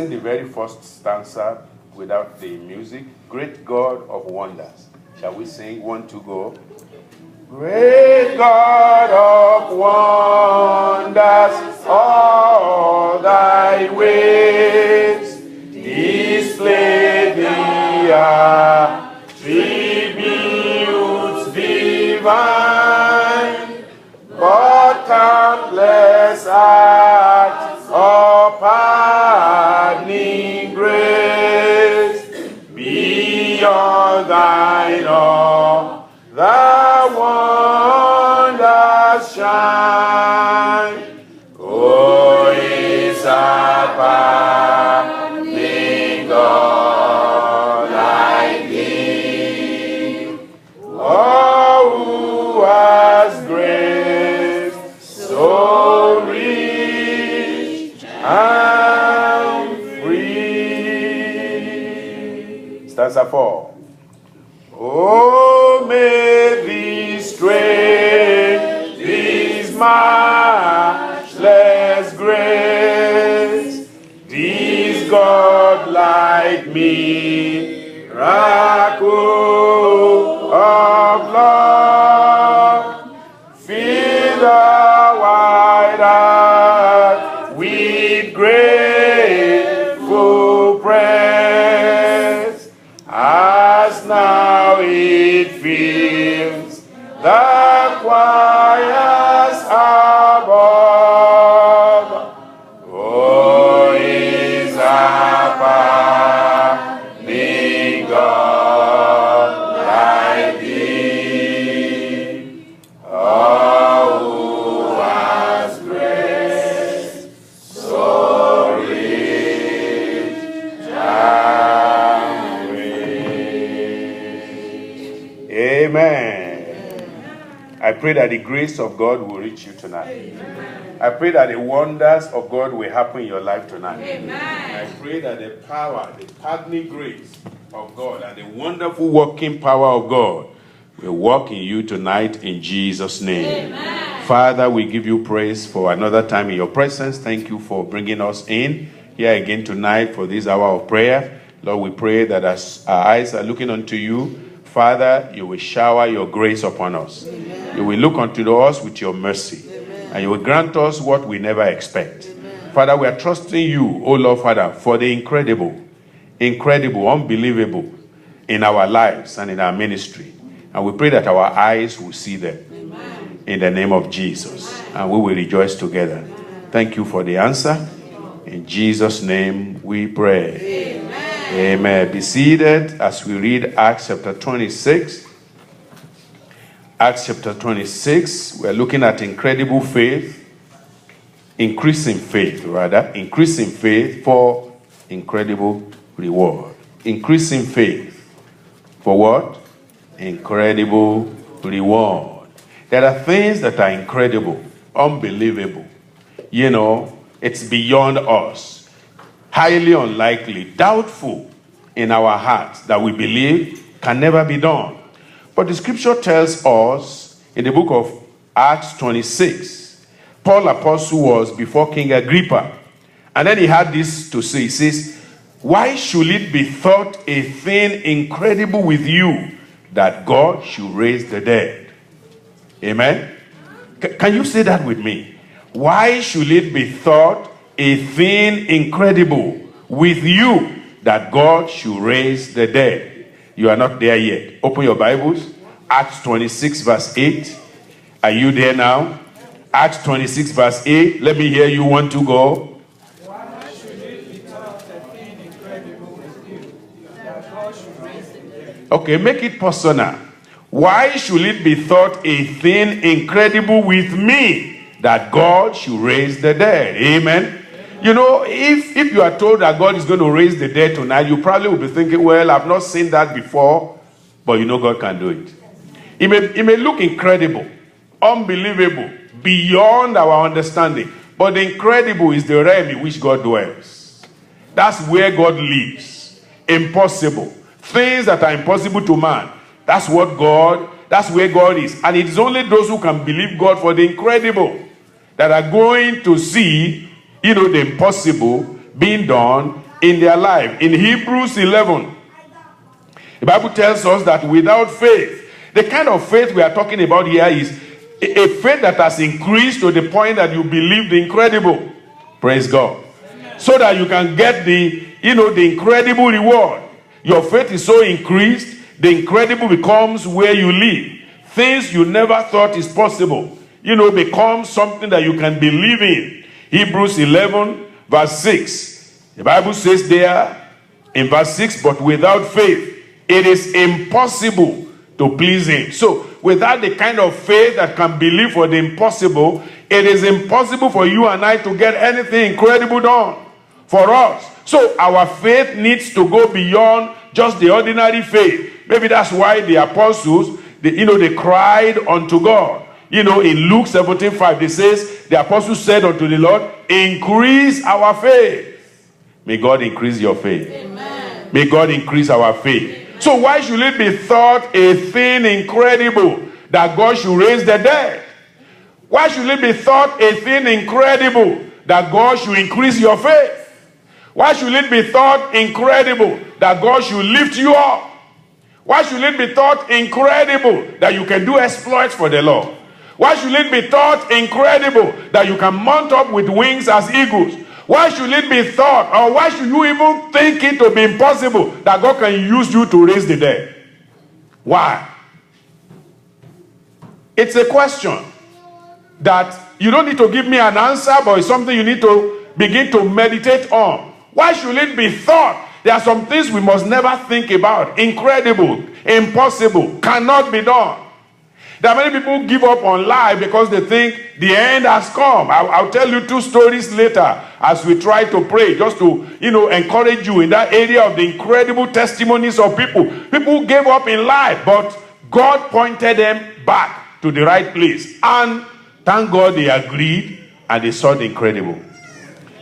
sing the very first stanza without the music. Great God of wonders. Shall we sing? 1, 2, go. Great God of wonders, all thy ways display the attributes divine, but countless acts of pardoning grace beyond thine all. The wonders shine. Oh, is a pardoning God like thee. Oh, who has grace so rich and free. Stanza 4. Oh, may this strength, this matchless grace, this God like miracle of love, fill the wide earth with grateful praise, as now it fills the choirs above. Oh, is a pardoning God like thee. Oh, who has grace so rich and free. Amen. I pray that the grace of God will reach you tonight. Amen. I pray that the wonders of God will happen in your life tonight. Amen. I pray that the power, the pardoning grace of God and the wonderful working power of God will work in you tonight in Jesus' name. Amen. Father, we give you praise for another time in your presence. Thank you for bringing us in here again tonight for this hour of prayer. Lord, we pray that as our eyes are looking unto you, Father, you will shower your grace upon us. Amen. You will look unto us with your mercy. Amen. And you will grant us what we never expect. Amen. Father, we are trusting you, oh Lord Father, for the incredible, unbelievable in our lives and in our ministry. And we pray that our eyes will see them. Amen. In the name of Jesus. Amen. And we will rejoice together. Amen. Thank you for the answer. In Jesus' name we pray. Amen. Amen. Be seated as we read Acts chapter 26. Acts chapter 26, we're looking at incredible faith, increasing faith for incredible reward. Increasing faith for what? Incredible reward. There are things that are incredible, unbelievable. You know, it's beyond us. Highly unlikely, doubtful in our hearts that we believe can never be done. But the scripture tells us in the book of Acts 26, Paul Apostle was before King Agrippa. And then he had this to say. He says, why should it be thought a thing incredible with you that God should raise the dead? Amen? Can you say that with me? Why should it be thought a thing incredible with you that God should raise the dead? You are not there yet. Open your Bibles. Acts 26 verse 8. Are you there now? Acts 26 verse 8. Let me hear you. 1, 2, go. Why should it be thought a thing incredible with you that God should raise the dead? Okay, make it personal. Why should it be thought a thing incredible with me that God should raise the dead? Amen. You know, if you are told that God is going to raise the dead tonight, you probably will be thinking, well, I've not seen that before, but you know God can do it. It may look incredible, unbelievable, beyond our understanding, but the incredible is the realm in which God dwells. That's where God lives. Impossible. Things that are impossible to man. That's where God is. And it is only those who can believe God for the incredible that are going to see, the impossible being done in their life. In Hebrews 11, the Bible tells us that without faith, the kind of faith we are talking about here is a faith that has increased to the point that you believe the incredible. Praise God. So that you can get the incredible reward. Your faith is so increased, the incredible becomes where you live. Things you never thought is possible, become something that you can believe in. Hebrews 11, verse 6. The Bible says there in verse 6, but without faith, it is impossible to please him. So, without the kind of faith that can believe for the impossible, it is impossible for you and I to get anything incredible done for us. So, our faith needs to go beyond just the ordinary faith. Maybe that's why the apostles, they cried unto God. In Luke 17:5, they says, the apostles said unto the Lord, increase our faith. May God increase your faith. Amen. May God increase our faith. Amen. So why should it be thought a thing incredible that God should raise the dead? Why should it be thought a thing incredible that God should increase your faith? Why should it be thought incredible that God should lift you up? Why should it be thought incredible that you can do exploits for the Lord? Why should it be thought incredible that you can mount up with wings as eagles? Why should it be thought, or why should you even think it to be impossible that God can use you to raise the dead? Why? It's a question that you don't need to give me an answer, but it's something you need to begin to meditate on. Why should it be thought? There are some things we must never think about. Incredible, impossible, cannot be done. There are many people who give up on life because they think the end has come. I'll tell you 2 stories later as we try to pray, just to, encourage you in that area of the incredible testimonies of people. People who gave up in life, but God pointed them back to the right place. And thank God they agreed and they saw the incredible.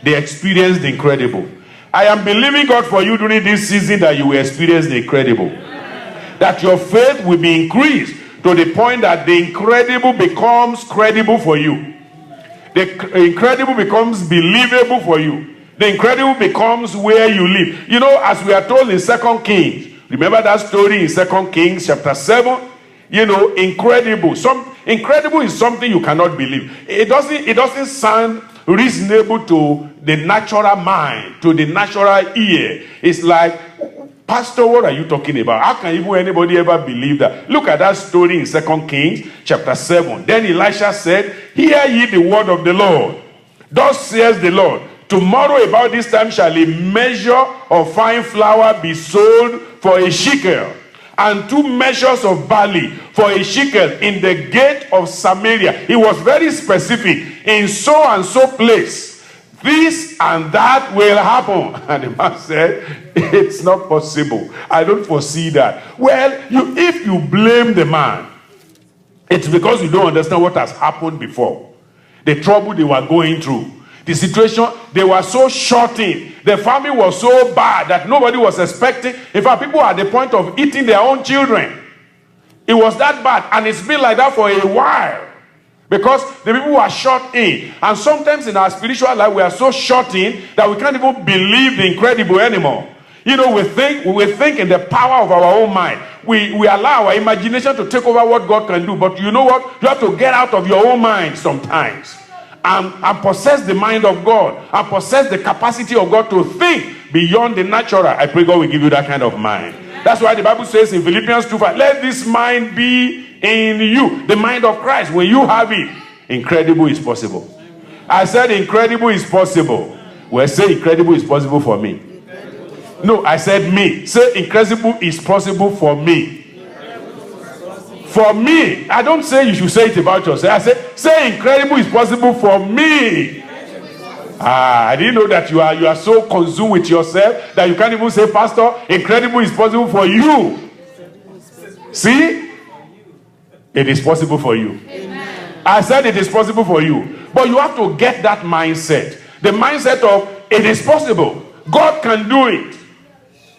They experienced the incredible. I am believing God for you during this season that you will experience the incredible. That your faith will be increased to the point that the incredible becomes credible for you. The incredible becomes believable for you. The incredible becomes where you live. As we are told in 2 Kings, remember that story in 2 Kings chapter 7? Incredible. Incredible is something you cannot believe. It doesn't sound reasonable to the natural mind, to the natural ear. It's like, Pastor, what are you talking about? How can even anybody ever believe that? Look at that story in 2 Kings chapter 7. Then Elisha said, hear ye the word of the Lord. Thus says the Lord, tomorrow about this time shall a measure of fine flour be sold for a shekel, and 2 measures of barley for a shekel in the gate of Samaria. He was very specific. In so and so place, this and that will happen. And the man said, it's not possible. I don't foresee that. Well, if you blame the man, it's because you don't understand what has happened before. The trouble they were going through. The situation, they were so short in. The famine was so bad that nobody was expecting. In fact, people were at the point of eating their own children. It was that bad. And it's been like that for a while. Because the people were short in. And sometimes in our spiritual life, we are so short in that we can't even believe the incredible anymore. We think in the power of our own mind. We allow our imagination to take over what God can do. But you know what? You have to get out of your own mind sometimes. And possess the mind of God. And possess the capacity of God to think beyond the natural. I pray God will give you that kind of mind. That's why the Bible says in Philippians 2:5, let this mind be in you, the mind of Christ. When you have it, incredible is possible. I said incredible is possible. Well, say incredible is possible for me. No, I said me. Say incredible is possible for me. For me. I don't say you should say it about yourself. I say incredible is possible for me. I didn't know that you are so consumed with yourself that you can't even say, Pastor, incredible is possible for you. See? It is possible for you. Amen. I said it is possible for you. But you have to get that mindset. The mindset of it is possible. God can do it.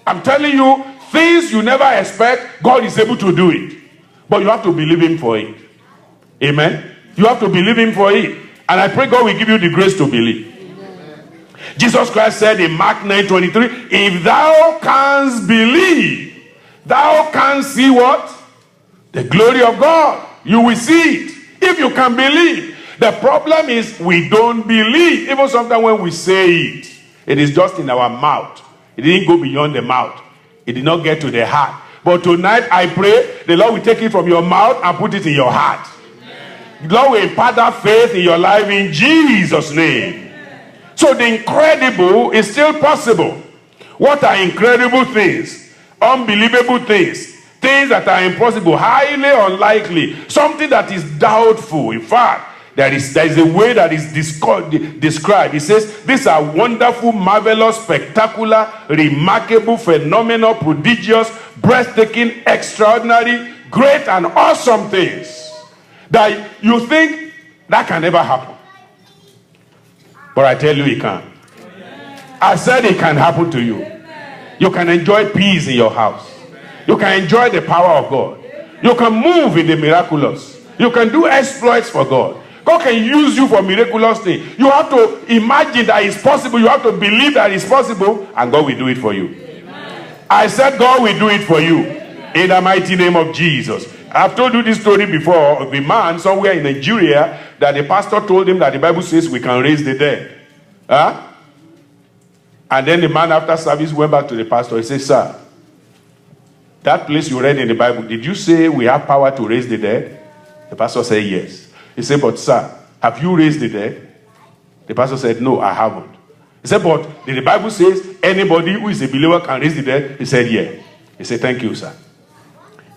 I'm telling you, things you never expect, God is able to do it. But you have to believe him for it. Amen. You have to believe him for it. And I pray God will give you the grace to believe. Amen. Jesus Christ said in Mark 9:23, if thou canst believe, thou canst see what? The glory of God. You will see it. If you can believe. The problem is we don't believe. Even sometimes when we say it, it is just in our mouth. It didn't go beyond the mouth. It did not get to the heart. But tonight I pray the Lord will take it from your mouth and put it in your heart. Amen. The Lord will impart that faith in your life in Jesus' name. Amen. So the incredible is still possible. What are incredible things? Unbelievable things. Things that are impossible, highly unlikely, something that is doubtful. In fact, there is a way that is described. It says, these are wonderful, marvelous, spectacular, remarkable, phenomenal, prodigious, breathtaking, extraordinary, great, and awesome things that you think that can never happen. But I tell you, it can. I said it can happen to you. You can enjoy peace in your house. You can enjoy the power of God. You can move in the miraculous. You can do exploits for God. God can use you for miraculous things. You have to imagine that it's possible. You have to believe that it's possible, and God will do it for you. Amen. I said God will do it for you. Amen. In the mighty name of Jesus. I've told you this story before of a man somewhere in Nigeria that the pastor told him that the Bible says we can raise the dead. Huh? And then the man after service went back to the pastor. He said, sir, that place you read in the Bible, did you say we have power to raise the dead? The pastor said yes. He said, but sir, have you raised the dead? The pastor said, no, I haven't. He said, but the Bible says anybody who is a believer can raise the dead? He said, yeah. He said, thank you, sir.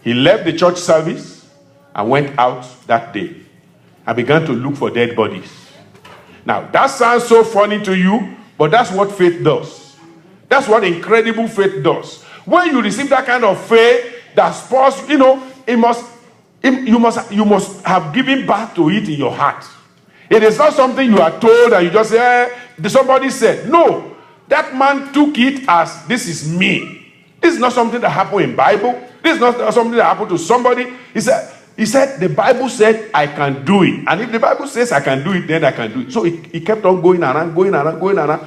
He left the church service and went out that day and began to look for dead bodies. Now, that sounds so funny to you, but that's what faith does. That's what incredible faith does. When you receive that kind of faith that spurs, you must have given birth to it in your heart. It is not something you are told and you just say, somebody said. No, that man took it as, this is me. This is not something that happened in Bible. This is not something that happened to somebody. He said, the Bible said I can do it. And if the Bible says I can do it, then I can do it. So he kept on going around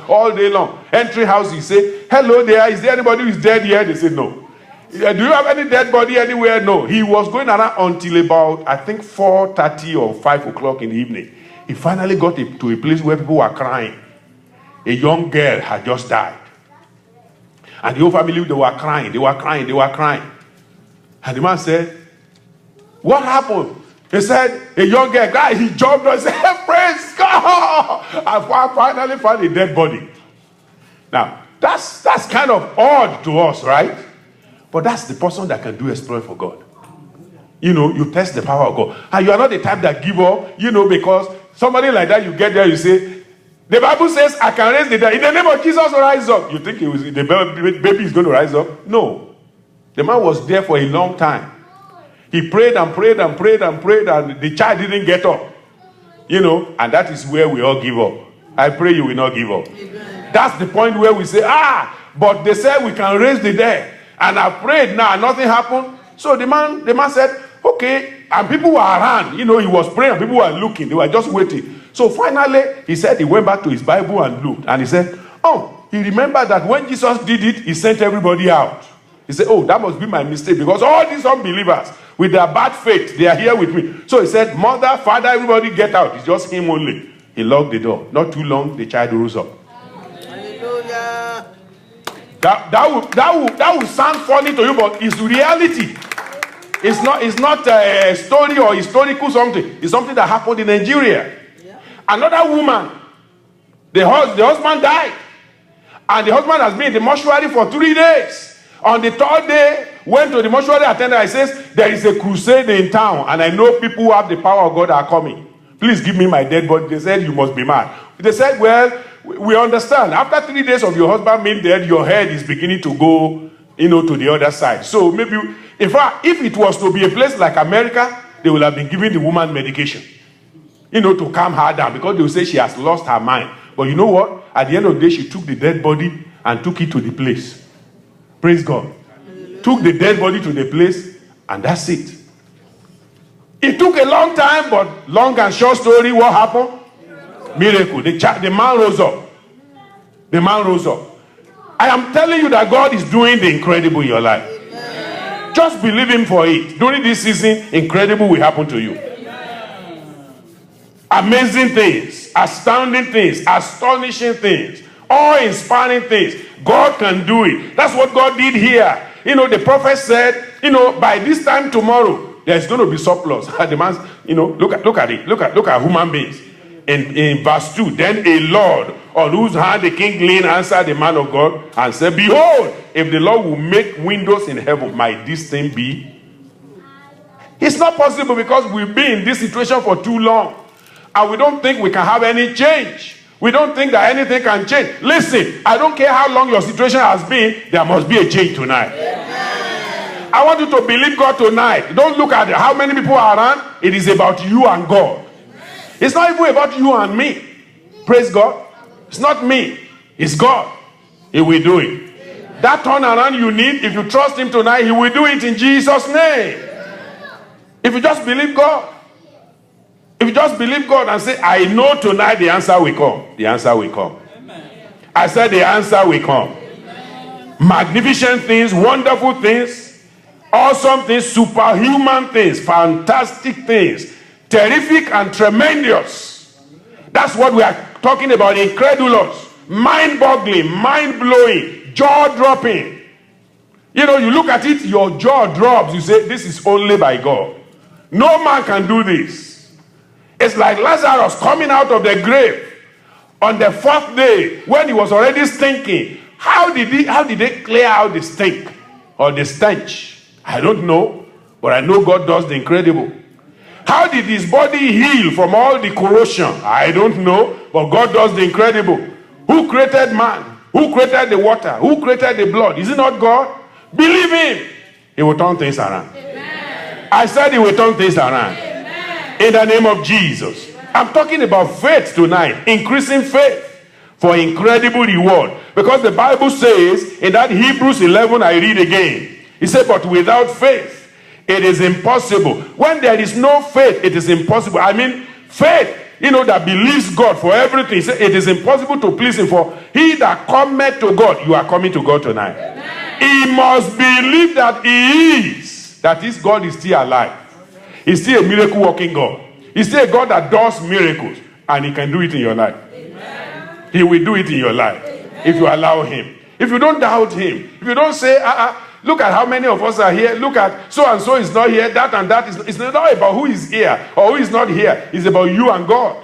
all day long. Entry house, he said, hello there, is there anybody who is dead here? They said no. Do you have any dead body anywhere? No. He was going around until about, I think, 4:30 or 5 o'clock in the evening. He finally got to a place where people were crying. A young girl had just died. And the whole family, they were crying. And the man said, what happened? He said, a young girl, guy, he jumped and said, praise God! I finally found a dead body. Now, that's kind of odd to us, right? But that's the person that can do exploit for God. You test the power of God. And you are not the type that give up, because somebody like that, you get there, you say, the Bible says, I can raise the dead. In the name of Jesus, rise up. You think the baby is going to rise up? No. The man was there for a long time. He prayed and prayed and prayed and prayed, and the child didn't get up. And that is where we all give up. I pray you will not give up. Amen. That's the point where we say, but they said we can raise the dead. And I prayed now, nothing happened. So the man said, okay. And people were around. He was praying, people were looking. They were just waiting. So finally, he said he went back to his Bible and looked. And he said, he remembered that when Jesus did it, he sent everybody out. He said, that must be my mistake. Because all these unbelievers, with their bad faith, they are here with me. So he said, mother, father, everybody get out. It's just him only. He locked the door. Not too long, the child rose up. Hallelujah. That will sound funny to you, but it's reality. It's not a story or historical something. It's something that happened in Nigeria. Yeah. Another woman, the husband died. And the husband has been in the mortuary for 3 days. On the 3rd day, went to the mortuary attendant. He says, there is a crusade in town, and I know people who have the power of God are coming. Please give me my dead body. They said, you must be mad. They said, well, we understand. After 3 days of your husband being dead, your head is beginning to go, to the other side. So maybe, in fact, if it was to be a place like America, they would have been giving the woman medication, to calm her down, because they will say she has lost her mind. But you know what? At the end of the day, she took the dead body and took it to the place. Praise God. Took the dead body to the place, and that's it. It took a long time, but long and short story, what happened? Miracle. The man rose up. The man rose up. I am telling you that God is doing the incredible in your life. Amen. Just believe him for it. During this season, incredible will happen to you. Amen. Amazing things, astounding things, astonishing things, awe-inspiring things. God can do it. That's what God did here. The prophet said, by this time tomorrow, there's going to be surplus. The man, look at it. Look at human beings. In verse 2, then a Lord on whose hand the king leaned answered the man of God and said, behold, if the Lord will make windows in heaven, might this thing be? It's not possible because we've been in this situation for too long. And we don't think we can have any change. We don't think that anything can change. Listen, I don't care how long your situation has been, there must be a change tonight. Amen. I want you to believe God tonight. Don't look at how many people are around. It is about you and God. It's not even about you and me. Praise God. It's not me. It's God. He will do it. That turnaround you need, if you trust him tonight, he will do it in Jesus' name. If you just believe God. If you just believe God and say, I know tonight the answer will come. The answer will come. I said the answer will come. Magnificent things, wonderful things, awesome things, superhuman things, fantastic things, terrific and tremendous. That's what we are talking about. Incredulous, mind-boggling, mind-blowing, jaw-dropping. You look at it, your jaw drops. You say, this is only by God. No man can do this. It's like Lazarus coming out of the grave on the fourth day when he was already stinking. How did they clear out the stink or the stench? I don't know, but I know God does the incredible. How did his body heal from all the corrosion? I don't know, but God does the incredible. Who created man? Who created the water? Who created the blood? Is it not God? Believe him. He will turn things around. Amen. I said he will turn things around. Amen. In the name of Jesus. I'm talking about faith tonight. Increasing faith for incredible reward. Because the Bible says in that Hebrews 11, I read again. It said, but without faith, it is impossible. When there is no faith, it is impossible. I mean, faith, that believes God for everything. It is impossible to please him. For he that cometh to God, you are coming to God tonight. Amen. He must believe that he is. That is, God is still alive. He's still a miracle working God. He's still a God that does miracles. And he can do it in your life. Amen. He will do it in your life. Amen. If you allow him. If you don't doubt him. If you don't say, look at how many of us are here. Look at so and so is not here. That and that is. It's not about who is here or who is not here. It's about you and God.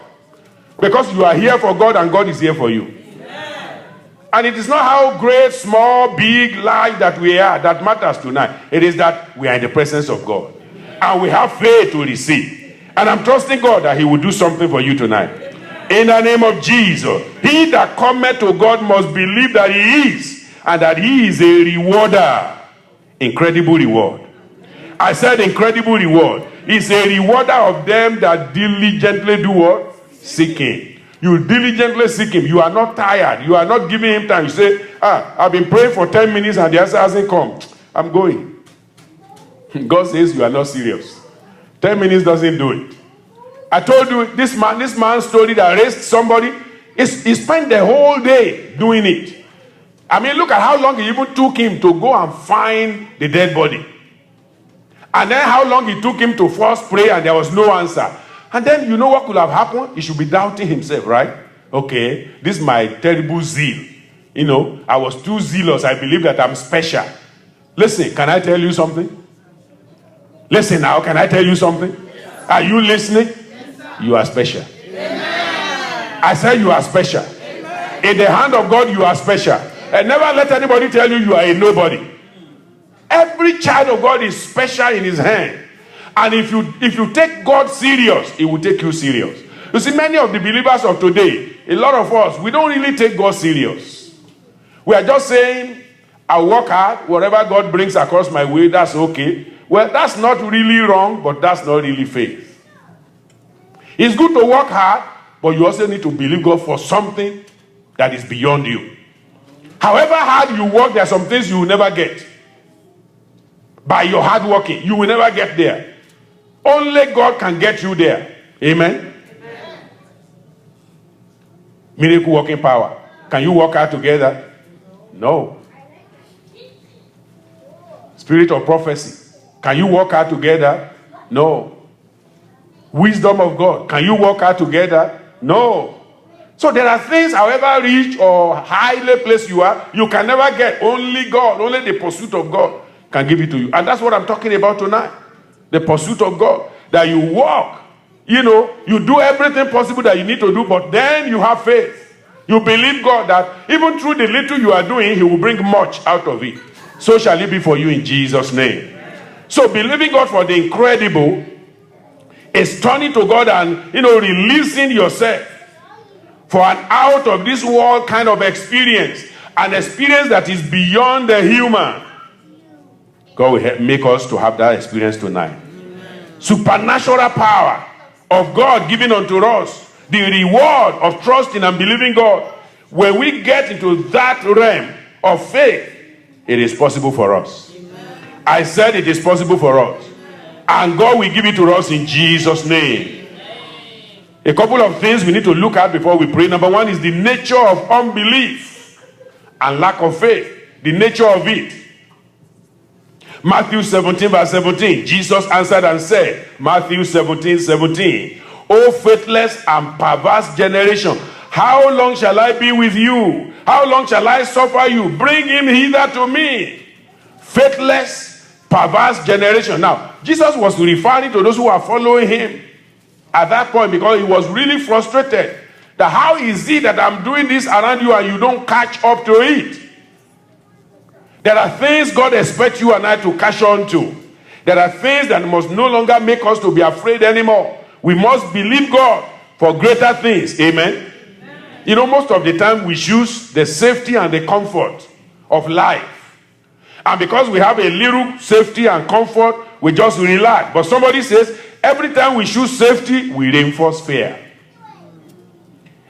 Because you are here for God and God is here for you. Amen. And it is not how great, small, big, large that we are that matters tonight. It is that we are in the presence of God. Amen. And we have faith to receive. And I'm trusting God that he will do something for you tonight. Amen. In the name of Jesus. He that cometh to God must believe that he is. And that he is a rewarder. Incredible reward. I said incredible reward. He's a rewarder of them that diligently do what? Seek him. You diligently seek him. You are not tired. You are not giving him time. You say, I've been praying for 10 minutes and the answer hasn't come. I'm going. God says you are not serious. 10 minutes doesn't do it. I told you this man's story that raised somebody. He spent the whole day doing it. I mean, look at how long it even took him to go and find the dead body. And then how long it took him to first pray and there was no answer. And then you know what could have happened? He should be doubting himself, right? Okay, this is my terrible zeal. I was too zealous. I believe that I'm special. Listen, can I tell you something? Listen now, can I tell you something? Yes. Are you listening? Yes, you are special. Amen. I said you are special. Amen. In the hand of God, you are special. And never let anybody tell you you are a nobody. Every child of God is special in his hand. And if you take God serious, he will take you serious. You see, many of the believers of today, a lot of us, we don't really take God serious. We are just saying, I work hard, whatever God brings across my way, that's okay. Well, that's not really wrong, but that's not really faith. It's good to work hard, but you also need to believe God for something that is beyond you. However hard you work, there are some things you will never get. By your hard working, you will never get there. Only God can get you there. Amen? Amen. Miracle working power. Can you work out together? No. Spirit of prophecy. Can you work out together? No. Wisdom of God. Can you work out together? No. So there are things, however rich or highly placed you are, you can never get. Only God, only the pursuit of God can give it to you. And that's what I'm talking about tonight. The pursuit of God. That you walk. You do everything possible that you need to do, but then you have faith. You believe God that even through the little you are doing, He will bring much out of it. So shall it be for you in Jesus' name. So believing God for the incredible is turning to God and, releasing yourself for an out of this world kind of experience. An experience that is beyond the human. God will make us to have that experience tonight. Supernatural power of God given unto us. The reward of trusting and believing God. When we get into that realm of faith, it is possible for us. Amen. I said it is possible for us. Amen. And God will give it to us in Jesus' name. Amen. A couple of things we need to look at before we pray. Number one is the nature of unbelief and lack of faith. The nature of it. Matthew 17 verse 17. Jesus answered and said, Matthew 17, 17. O faithless and perverse generation, how long shall I be with you? How long shall I suffer you? Bring him hither to me. Faithless, perverse generation. Now, Jesus was referring to those who are following him at that point because he was really frustrated. That how is it that I'm doing this around you and you don't catch up to it? There are things God expects you and I to catch on to. There are things that must no longer make us to be afraid anymore. We must believe God for greater things. Amen. Most of the time we choose the safety and the comfort of life. And because we have a little safety and comfort, we just relax. But somebody says, every time we choose safety, we reinforce fear.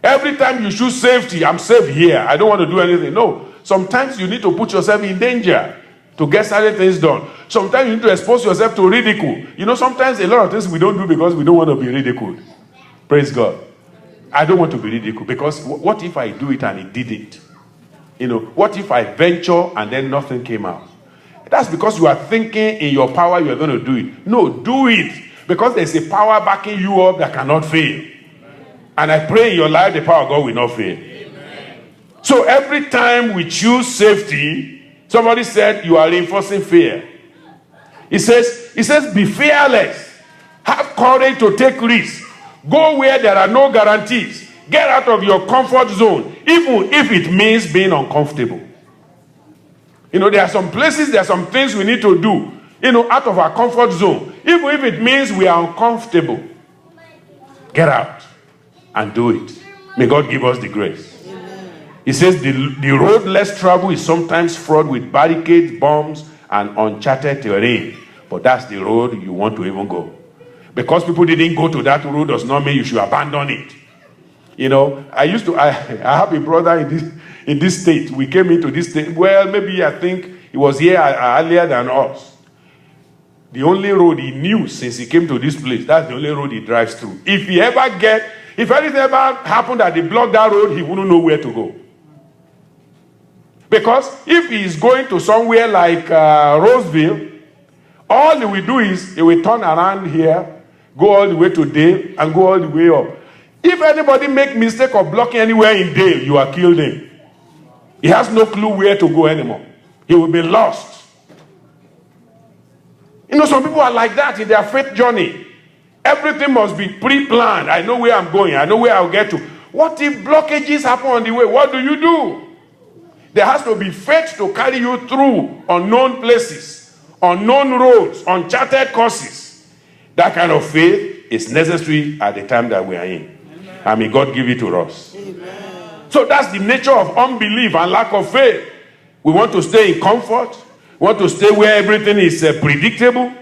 Every time you choose safety, I'm safe here, I don't want to do anything. No. Sometimes you need to put yourself in danger to get certain things done. Sometimes you need to expose yourself to ridicule. Sometimes a lot of things we don't do because we don't want to be ridiculed. Praise God. I don't want to be ridiculed because what if I do it and it didn't? What if I venture and then nothing came out? That's because you are thinking in your power you are going to do it. No, do it because there's a power backing you up that cannot fail. And I pray in your life the power of God will not fail. Amen. So every time we choose safety, somebody said you are reinforcing fear. He says, be fearless. Have courage to take risks. Go where there are no guarantees. Get out of your comfort zone, even if it means being uncomfortable. There are some places, there are some things we need to do, out of our comfort zone. Even if it means we are uncomfortable. Get out and do it. May God give us the grace. He says the road less traveled is sometimes fraught with barricades, bombs, and uncharted terrain. But that's the road you want to even go. Because people didn't go to that road does not mean you should abandon it. I have a brother in this state. We came into this state. Well, maybe I think he was here earlier than us. The only road he knew since he came to this place, that's the only road he drives through. If anything ever happened that they blocked that road, he wouldn't know where to go. Because if he is going to somewhere like Roseville, all he will do is he will turn around here, go all the way to Dale, and go all the way up. If anybody make mistake of blocking anywhere in Dale, you are killed him. He has no clue where to go anymore. He will be lost. Some people are like that in their faith journey. Everything must be pre-planned. I know where I'm going. I know where I'll get to. What if blockages happen on the way? What do you do? There has to be faith to carry you through unknown places, unknown roads, uncharted courses. That kind of faith is necessary at the time that we are in. Amen. And may God give it to us. Amen. So that's the nature of unbelief and lack of faith. We want to stay in comfort. We want to stay where everything is predictable.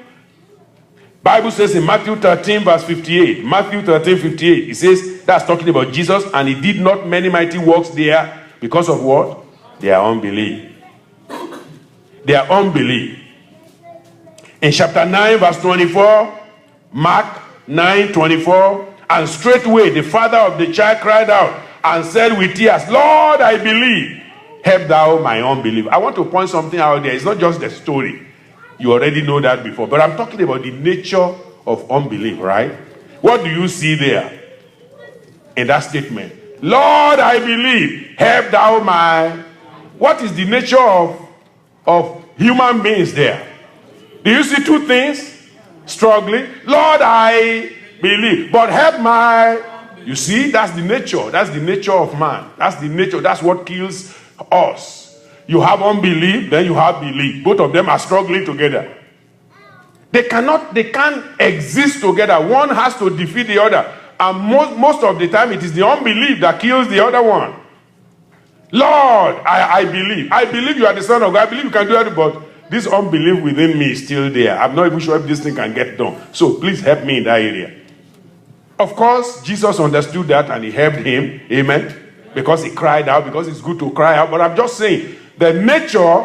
Bible says in Matthew 13 verse 58. Matthew 13, 58. It says, that's talking about Jesus. And he did not many mighty works there because of what? Their unbelief. Their unbelief. In chapter 9 verse 24. Mark 9, 24. And straightway the father of the child cried out and said with tears, Lord, I believe. Help thou my unbelief. I want to point something out there. It's not just the story. You already know that before. But I'm talking about the nature of unbelief, right? What do you see there in that statement? Lord, I believe. Help thou my... What is the nature of human beings there? Do you see two things? Struggling. Lord, I believe. But help my... You see, that's the nature. That's the nature of man. That's the nature. That's what kills us. You have unbelief, then you have belief. Both of them are struggling together. They can't exist together. One has to defeat the other. And most of the time, it is the unbelief that kills the other one. Lord, I believe. I believe you are the Son of God. I believe you can do it, but this unbelief within me is still there. I'm not even sure if this thing can get done. So please help me in that area. Of course, Jesus understood that and he helped him. Amen. Because he cried out, because it's good to cry out. But I'm just saying, the nature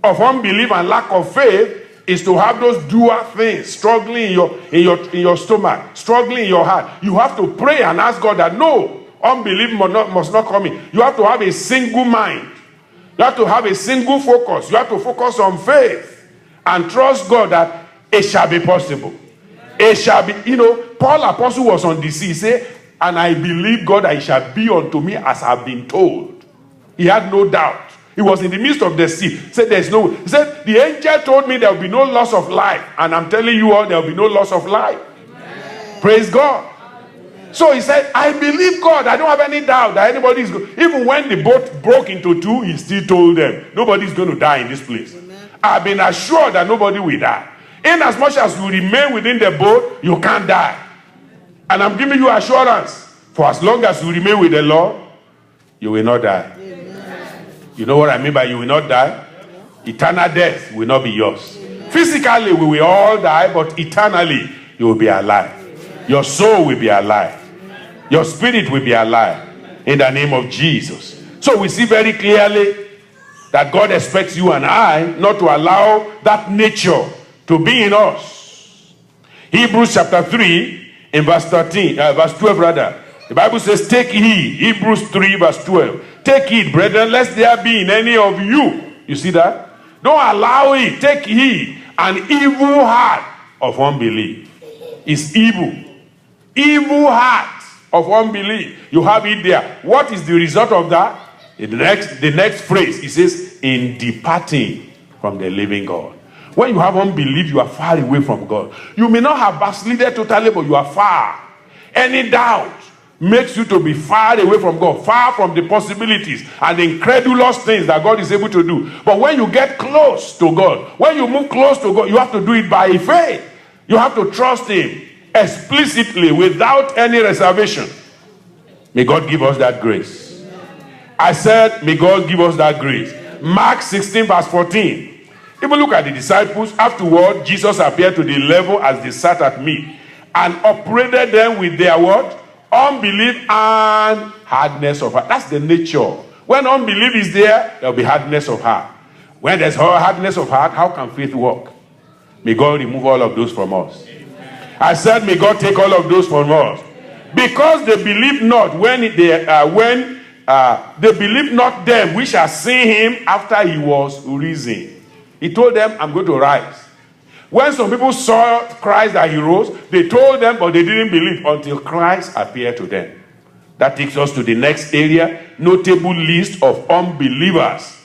of unbelief and lack of faith is to have those dual things struggling in your stomach, struggling in your heart. You have to pray and ask God that no, unbelief must not come in. You have to have a single mind. You have to have a single focus. You have to focus on faith and trust God that it shall be possible. It shall be, Paul Apostle was on the sea. He said, and I believe God that it shall be unto me as I've been told. He had no doubt. He was in the midst of the sea. He said, there's no... He said, the angel told me there will be no loss of life. And I'm telling you all, there will be no loss of life. Amen. Praise God. Amen. So he said, I believe God. I don't have any doubt that anybody is going... Even when the boat broke into two, he still told them, nobody's going to die in this place. Amen. I've been assured that nobody will die. In as much as you remain within the boat, you can't die. And I'm giving you assurance. For as long as you remain with the Lord, you will not die. Amen. You know what I mean by you will not die? Eternal death will not be yours. Amen. Physically, we will all die, but eternally, you will be alive. Amen. Your soul will be alive. Amen. Your spirit will be alive. In the name of Jesus. So we see very clearly that God expects you and I not to allow that nature to be in us. Hebrews chapter 3, in verse 12 rather. The Bible says, take heed. Hebrews 3 verse 12. Take heed, brethren, lest there be in any of you. You see that? Don't allow it. Take heed. An evil heart of unbelief is evil. Evil heart of unbelief. You have it there. What is the result of that? The next phrase, it says, in departing from the living God. When you have unbelief, you are far away from God. You may not have backslided totally, but you are far. Any doubt makes you to be far away from God, far from the possibilities and the incredulous things that God is able to do. But when you get close to God, when you move close to God, you have to do it by faith. You have to trust him explicitly without any reservation. May God give us that grace. I said, may God give us that grace. Mark 16 verse 14. Even look at the disciples. Afterward, Jesus appeared to the 11 as they sat at meat and upbraided them with their what? Unbelief and hardness of heart. That's the nature. When unbelief is there, there will be hardness of heart. When there's hardness of heart, how can faith work? May God remove all of those from us. Amen. I said, may God take all of those from us. Because they believe not when they believe not them, we shall see him after he was risen. He told them, I'm going to rise. When some people saw Christ that he rose, they told them, but they didn't believe until Christ appeared to them. That takes us to the next area, notable list of unbelievers,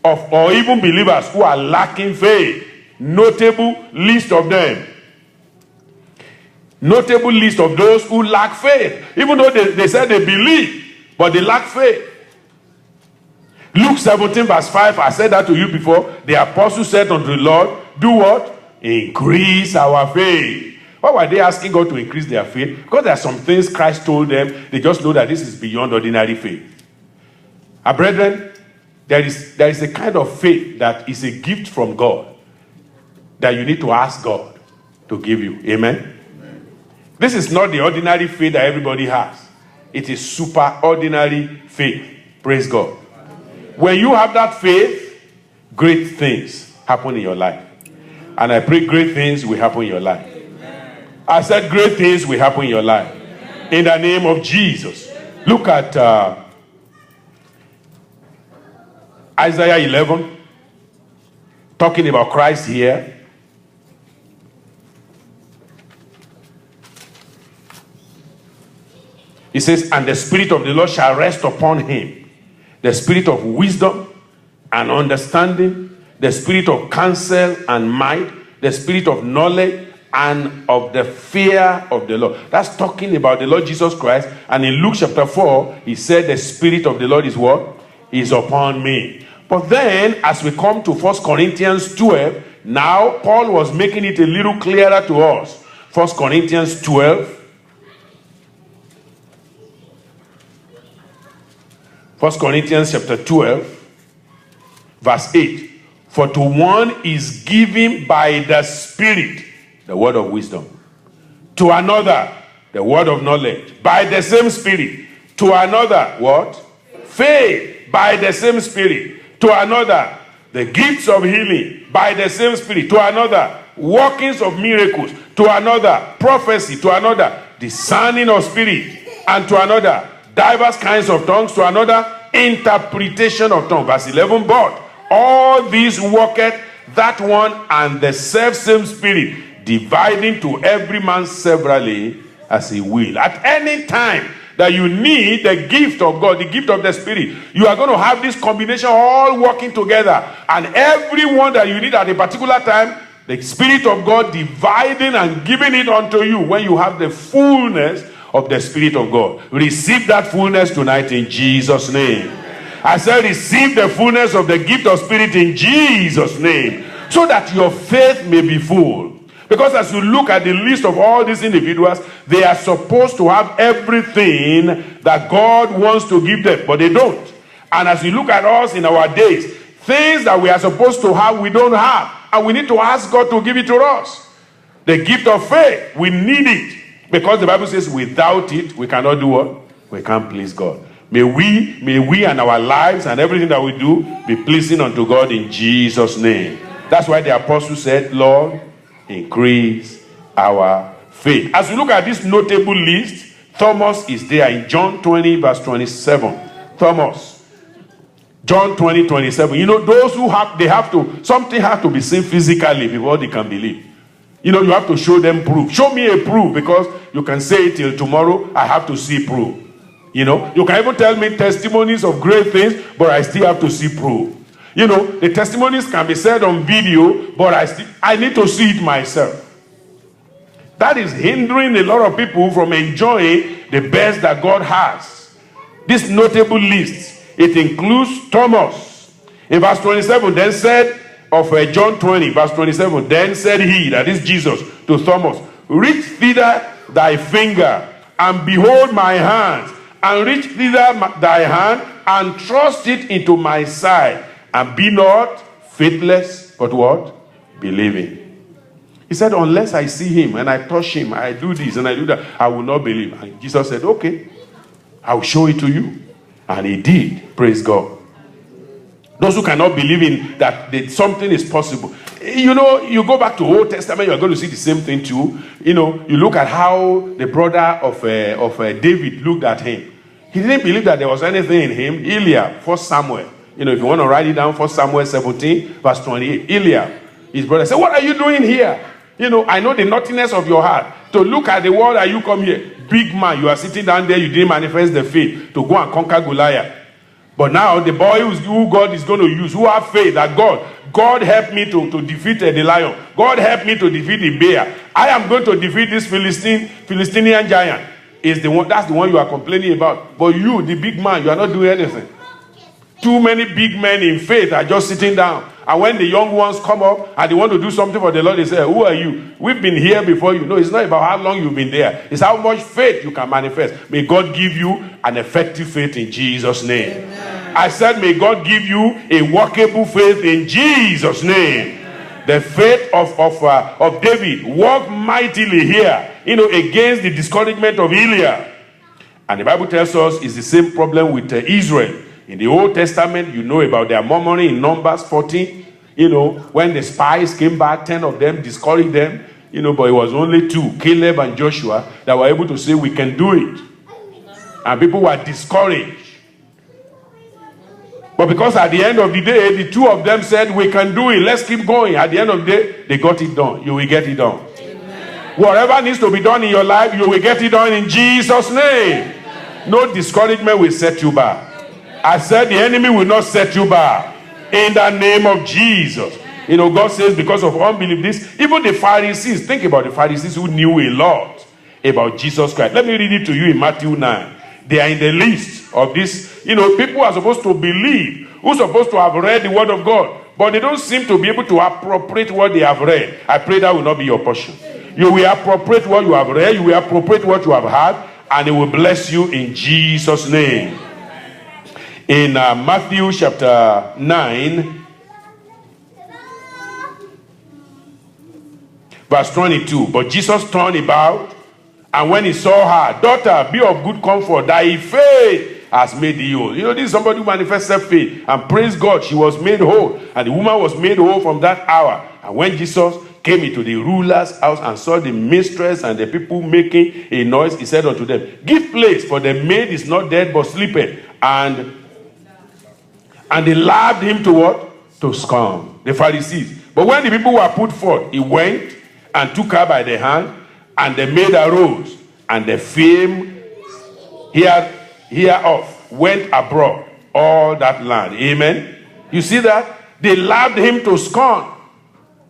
or even believers who are lacking faith. Notable list of them. Notable list of those who lack faith. Even though they said they believe, but they lack faith. Luke 17 verse 5, I said that to you before. The apostle said unto the Lord, do what? Increase our faith. Why were they asking God to increase their faith? Because there are some things Christ told them. They just know that this is beyond ordinary faith. Brethren, there is a kind of faith that is a gift from God that you need to ask God to give you. Amen? Amen. This is not the ordinary faith that everybody has. It is super ordinary faith. Praise God. Amen. When you have that faith, great things happen in your life. And I pray great things will happen in your life. Amen. I said great things will happen in your life. Amen. In the name of Jesus. Look at Isaiah 11, talking about Christ here. It says, and the Spirit of the Lord shall rest upon him, the Spirit of wisdom and understanding, the Spirit of counsel and might, the Spirit of knowledge and of the fear of the Lord. That's talking about the Lord Jesus Christ. And in Luke chapter 4, he said the Spirit of the Lord is what? Is upon me. But then, as we come to 1 Corinthians 12, now Paul was making it a little clearer to us. 1 Corinthians 12. 1 Corinthians chapter 12, verse 8. For to one is given by the Spirit the word of wisdom, to another the word of knowledge by the same Spirit, to another what? Faith by the same Spirit, to another the gifts of healing by the same Spirit, to another workings of miracles, to another prophecy, to another discerning of spirit, and to another diverse kinds of tongues, to another interpretation of tongues. Verse 11, but all these worketh that one and the selfsame Spirit, dividing to every man severally as he will. At any time that you need the gift of God, the gift of the Spirit, you are going to have this combination all working together. And everyone that you need at a particular time, the Spirit of God dividing and giving it unto you when you have the fullness of the Spirit of God. Receive that fullness tonight in Jesus' name. I said receive the fullness of the gift of Spirit in Jesus' name, so that your faith may be full. Because as you look at the list of all these individuals, they are supposed to have everything that God wants to give them, but they don't. And as you look at us in our days, things that we are supposed to have, we don't have. And we need to ask God to give it to us. The gift of faith, we need it. Because the Bible says without it, we cannot do what? We can't please God. May we and our lives and everything that we do be pleasing unto God in Jesus' name. That's why the apostle said, Lord, increase our faith. As we look at this notable list, Thomas is there in John 20 verse 27. Thomas, John 20, 27. You know, those who have, something has to be seen physically before they can believe. You know, you have to show them proof. Show me a proof, because you can say it till tomorrow. I have to see proof. You know, you can even tell me testimonies of great things, but I still have to see proof. You know, the testimonies can be said on video, but I need to see it myself. That is hindering a lot of people from enjoying the best that God has. This notable list, it includes Thomas. In verse 27, then said, of John 20, verse 27, then said he, that is Jesus, to Thomas, reach thither thy finger, and behold my hands, and reach thither thy hand, and thrust it into my side, and be not faithless, but what? Believing. He said, unless I see him, and I touch him, I do this, and I do that, I will not believe. And Jesus said, okay, I will show it to you. And he did. Praise God. Those who cannot believe in that something is possible. You know, you go back to Old Testament, you're going to see the same thing too. You know, you look at how the brother of David looked at him. He didn't believe that there was anything in him. Eliab, 1 Samuel. You know, if you want to write it down, 1 Samuel 17, verse 28. Eliab, his brother said, what are you doing here? You know, I know the naughtiness of your heart. To look at the world that you come here. Big man, you are sitting down there, you didn't manifest the faith to go and conquer Goliath. But now the boy who God is going to use, who have faith that God help me to defeat the lion. God help me to defeat the bear. I am going to defeat this Philistinian giant. Is the one, that's the one you are complaining about. But you, the big man, you are not doing anything. Too many big men in faith are just sitting down. And when the young ones come up and they want to do something for the Lord, they say, who are you? We've been here before you. No, it's not about how long you've been there. It's how much faith you can manifest. May God give you an effective faith in Jesus' name. Amen. I said, may God give you a workable faith in Jesus' name. Amen. The faith of David worked mightily here, you know, against the discouragement of Eliab. And the Bible tells us it's the same problem with Israel. In the Old Testament, you know about their murmuring in Numbers 14. You know, when the spies came back, 10 of them discouraged them. You know, but it was only 2, Caleb and Joshua, that were able to say, we can do it. And people were discouraged. But because at the end of the day, the two of them said, we can do it. Let's keep going. At the end of the day, they got it done. You will get it done. Amen. Whatever needs to be done in your life, you will get it done in Jesus' name. Amen. No discouragement will set you back. Amen. I said the enemy will not set you back. In the name of Jesus. You know, God says because of unbelief, even the Pharisees, think about the Pharisees who knew a lot about Jesus Christ. Let me read it to you in Matthew 9. They are in the list of this. You know, people are supposed to believe, who are supposed to have read the word of God, but they don't seem to be able to appropriate what they have read. I pray that will not be your portion. You will appropriate what you have read, you will appropriate what you have heard, and it will bless you in Jesus' name. In Matthew chapter 9, verse 22, but Jesus turned about, and when he saw her, daughter, be of good comfort, thy faith has made thee whole. You know, this is somebody who manifested faith, and praise God, she was made whole, and the woman was made whole from that hour. And when Jesus came into the ruler's house and saw the mistress and the people making a noise, he said unto them, give place, for the maid is not dead but sleepeth. And they laughed him to what? To scorn, the Pharisees. But when the people were put forth, he went and took her by the hand, and the maid arose, and the fame hereof went abroad all that land. Amen. You see that? They laughed him to scorn.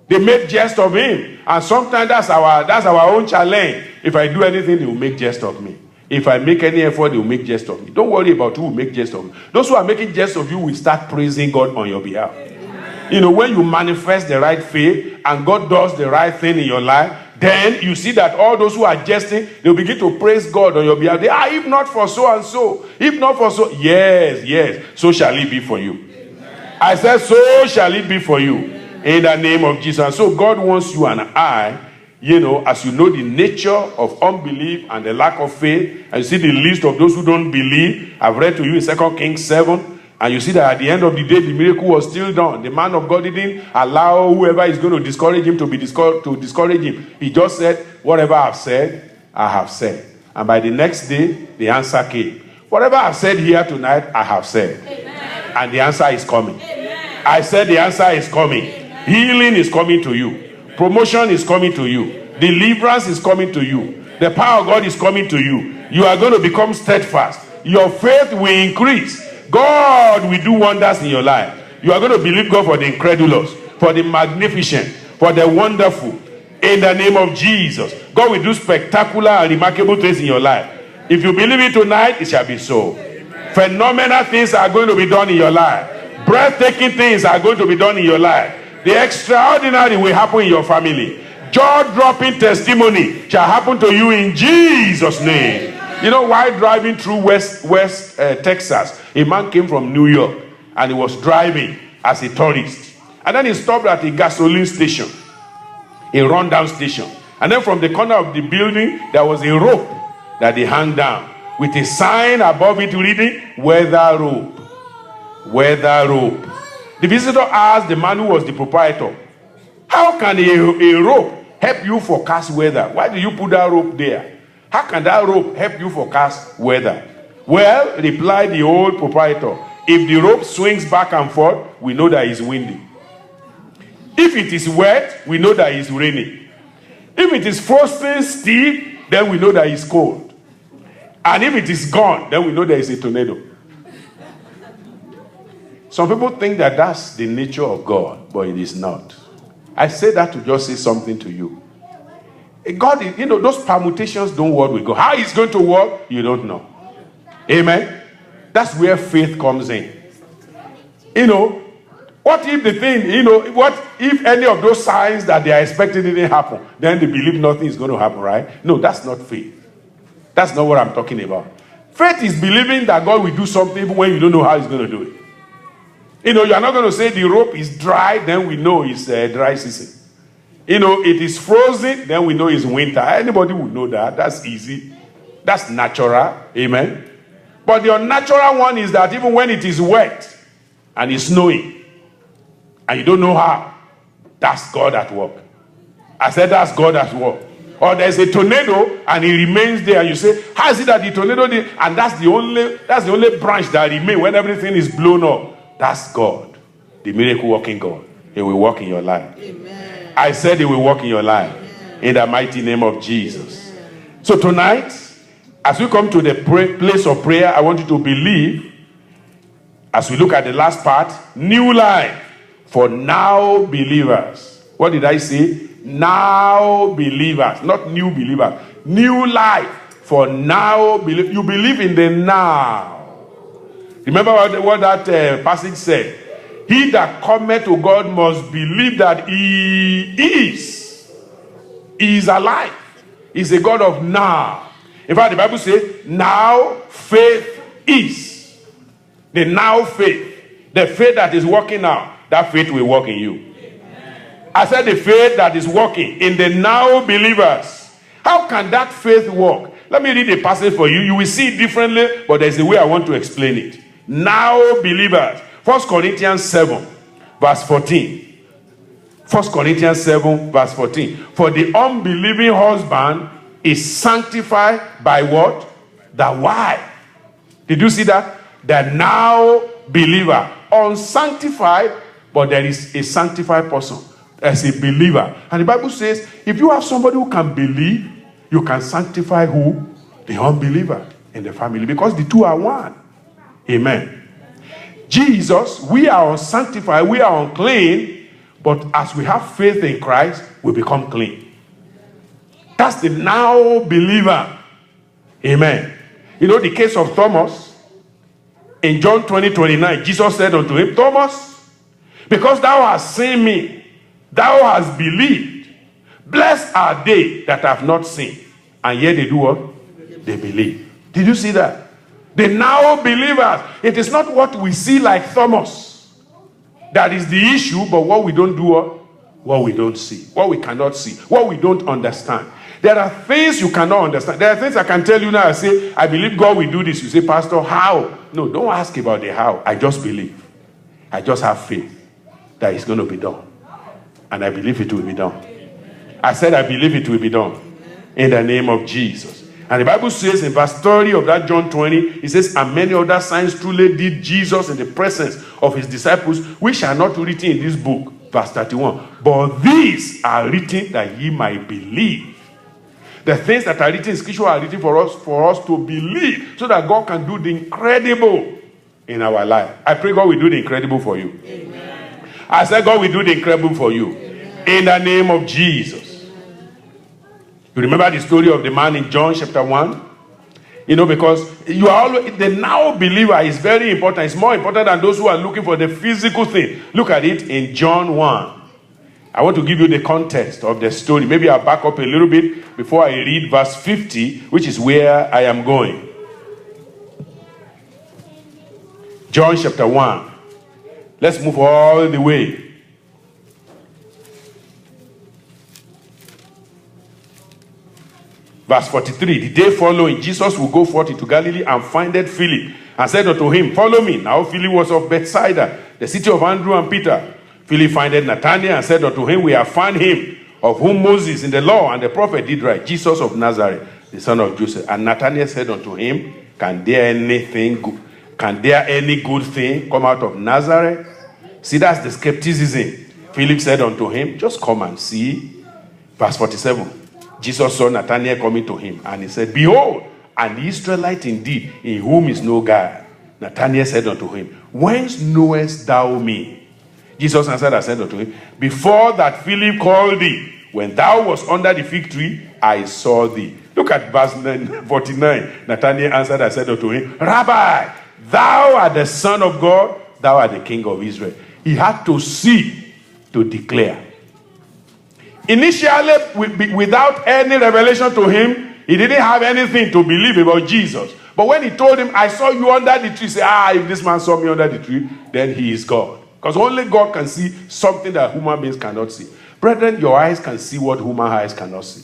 They made jest of him. And sometimes that's our own challenge. If I do anything, they will make jest of me. If I make any effort, they will make jest of me. Don't worry about who will make jest of you. Those who are making jest of you will start praising God on your behalf. Amen. You know, when you manifest the right faith and God does the right thing in your life, then you see that all those who are jesting, they'll begin to praise God on your behalf. If not for so and so, if not for so, yes, so shall it be for you. Amen. I said, so shall it be for you. Amen. In the name of Jesus. So God wants you and I, you know, as you know the nature of unbelief and the lack of faith, and you see the list of those who don't believe. I've read to you in 2 Kings 7. And you see that at the end of the day, the miracle was still done. The man of God didn't allow whoever is going to discourage him to discourage him. He just said, whatever I've said, I have said. And by the next day, the answer came. Whatever I've said here tonight, I have said. Amen. And the answer is coming. Amen. I said the answer is coming. Amen. Healing is coming to you. Amen. Promotion is coming to you. Amen. Deliverance is coming to you. Amen. The power of God is coming to you. You are going to become steadfast. Your faith will increase. God will do wonders in your life. You are going to believe God for the incredulous, for the magnificent, for the wonderful. In the name of Jesus, God will do spectacular and remarkable things in your life. If you believe it tonight, it shall be so. Amen. Phenomenal things are going to be done in your life. Breathtaking things are going to be done in your life. The extraordinary will happen in your family. Jaw-dropping testimony shall happen to you in Jesus' name. You know, while driving through West Texas, a man came from New York and he was driving as a tourist. And then he stopped at a gasoline station, a rundown station. And then from the corner of the building, there was a rope that they hung down with a sign above it reading, weather rope. Weather rope. The visitor asked the man who was the proprietor, how can a rope help you forecast weather? Why do you put that rope there? How can that rope help you forecast weather? Well, replied the old proprietor, if the rope swings back and forth, we know that it's windy. If it is wet, we know that it's raining. If it is frosting still, then we know that it's cold. And if it is gone, then we know there is a tornado. Some people think that that's the nature of God, but it is not. I say that to just say something to you. God, you know, those permutations don't work with God. How it's going to work, you don't know. Amen? That's where faith comes in. You know, what if the thing, you know, what if any of those signs that they are expecting didn't happen? Then they believe nothing is going to happen, right? No, that's not faith. That's not what I'm talking about. Faith is believing that God will do something even when you don't know how he's going to do it. You know, you're not going to say the rope is dry, then we know it's a dry season. You know, it is frozen, then we know it's winter. Anybody would know that. That's easy. That's natural. Amen. But the unnatural one is that even when it is wet and it's snowing and you don't know how, that's God at work. I said that's God at work. Or there's a tornado and it remains there. You say, how is it that the tornado did? And that's the only branch that remains when everything is blown up. That's God, the miracle working God. He will work in your life. Amen. I said He will work in your life. Amen. In the mighty name of Jesus. Amen. So tonight, as we come to the place of prayer, I want you to believe, as we look at the last part, new life for now believers. What did I say? Now believers, not new believers. New life for now believers. You believe in the now. Remember what that passage said? He that cometh to God must believe that He is. He is alive. He's a God of now. In fact, the Bible says, now faith is. The now faith. The faith that is working now. That faith will work in you. Amen. I said the faith that is working in the now believers. How can that faith work? Let me read a passage for you. You will see it differently, but there's a way I want to explain it. Now believers. 1 Corinthians 7, verse 14. 1 Corinthians 7, verse 14. For the unbelieving husband is sanctified by what? The wife. Did you see that? The now believer. Unsanctified, but there is a sanctified person. There's a believer. And the Bible says, if you have somebody who can believe, you can sanctify who? The unbeliever in the family. Because the two are one. Amen. Jesus, we are unsanctified, we are unclean, but as we have faith in Christ, we become clean. That's the now believer. Amen. You know the case of Thomas. In John 20:29, Jesus said unto him, Thomas, because thou hast seen me, thou hast believed. Blessed are they that have not seen, and yet they do what? They believe. Did you see that? The now believers. It is not what we see like Thomas that is the issue, but what we don't do, what we don't see, what we cannot see, what we don't understand. There are things you cannot understand. There are things I can tell you now. I say, I believe God will do this. You say, Pastor, how? No, don't ask about the how. I just believe. I just have faith that it's going to be done. And I believe it will be done. I said, I believe it will be done. In the name of Jesus. And the Bible says in verse 30 of that John 20, it says, and many other signs truly did Jesus in the presence of his disciples, which are not written in this book. Verse 31. But these are written that ye might believe. The things that are written in Scripture are written for us to believe, so that God can do the incredible in our life. I pray God will do the incredible for you. Amen. I said God will do the incredible for you. Amen. In the name of Jesus. You remember the story of the man in John chapter 1? You know, because you are always, the now believer is very important. It's more important than those who are looking for the physical thing. Look at it in John 1. I want to give you the context of the story. Maybe I'll back up a little bit before I read verse 50, which is where I am going. John chapter 1. Let's move all the way. Verse 43, the day following, Jesus will go forth into Galilee and findeth Philip, and said unto him, follow me. Now Philip was of Bethsaida, the city of Andrew and Peter. Philip findeth Nathanael, and said unto him, we have found him, of whom Moses in the law and the prophet did write, Jesus of Nazareth, the son of Joseph. And Nathanael said unto him, can there any good thing come out of Nazareth? See, that's the skepticism. Philip said unto him, just come and see. Verse 47. Jesus saw Nathanael coming to him, and he said, behold, an Israelite indeed, in whom is no guile. Nathanael said unto him, whence knowest thou me? Jesus answered and said unto him, before that Philip called thee, when thou wast under the fig tree, I saw thee. Look at verse 49. Nathanael answered and said unto him, Rabbi, thou art the Son of God, thou art the King of Israel. He had to see to declare. Initially, without any revelation to him, he didn't have anything to believe about Jesus. But when he told him, I saw you under the tree, he said, if this man saw me under the tree, then he is God. Because only God can see something that human beings cannot see. Brethren, your eyes can see what human eyes cannot see.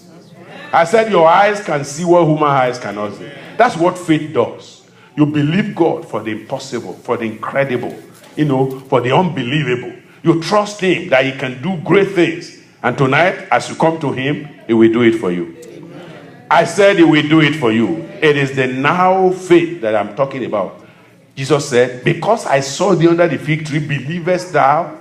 I said your eyes can see what human eyes cannot see. That's what faith does. You believe God for the impossible, for the incredible, for the unbelievable. You trust him that he can do great things. And tonight, as you come to him, He will do it for you. I said he will do it for you. It is the now faith that I'm talking about. Jesus said, because I saw thee under the fig tree, believest thou?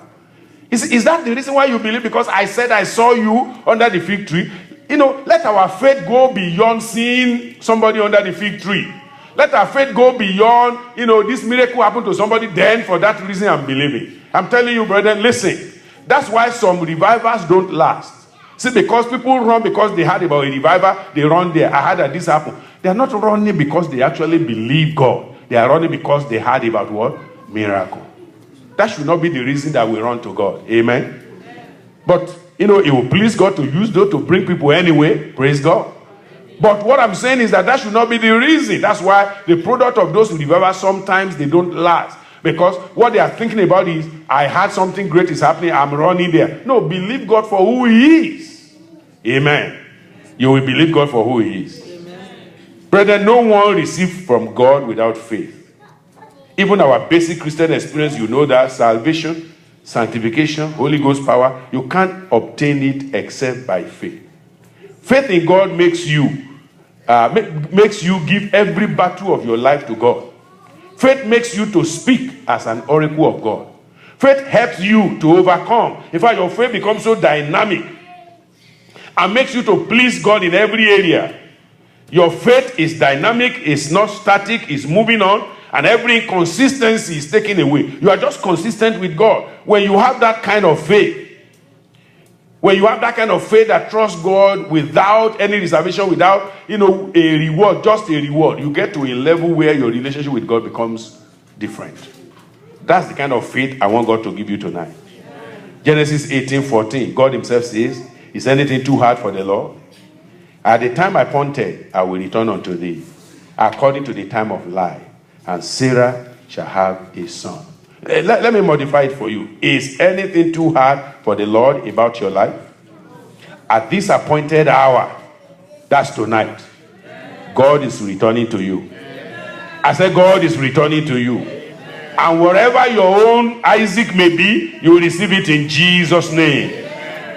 Is that the reason why you believe? Because I said I saw you under the fig tree? Let our faith go beyond seeing somebody under the fig tree. Let our faith go beyond, this miracle happened to somebody, then for that reason I'm believing. I'm telling you, brethren, listen. That's why some revivals don't last. See, because people run because they heard about a revival, they run there. I heard that this happened. They are not running because they actually believe God. They are running because they heard about what? Miracle. That should not be the reason that we run to God. Amen? But, it will please God to use those to bring people anyway. Praise God. But what I'm saying is that should not be the reason. That's why the product of those revivals, sometimes they don't last. Because what they are thinking about is, I heard something great is happening, I'm running there. No, believe God for who he is. Amen. You will believe God for who he is. Brethren, no one received from God without faith. Even our basic Christian experience, that salvation, sanctification, Holy Ghost power, you can't obtain it except by faith. Faith in God makes you give every battle of your life to God. Faith makes you to speak as an oracle of God. Faith helps you to overcome. In fact, your faith becomes so dynamic and makes you to please God in every area. Your faith is dynamic, it's not static, it's moving on, and every inconsistency is taken away. You are just consistent with God. When you have that kind of faith, that trusts God without any reservation, without, a reward, just a reward, you get to a level where your relationship with God becomes different. That's the kind of faith I want God to give you tonight. Genesis 18:14, God himself says, is anything too hard for the Lord? At the time appointed, I will return unto thee, according to the time of life, and Sarah shall have a son. Let me modify it for you. Is anything too hard for the Lord about your life? At this appointed hour, that's tonight, God is returning to you. I said God is returning to you. And wherever your own Isaac may be, you will receive it in Jesus' name.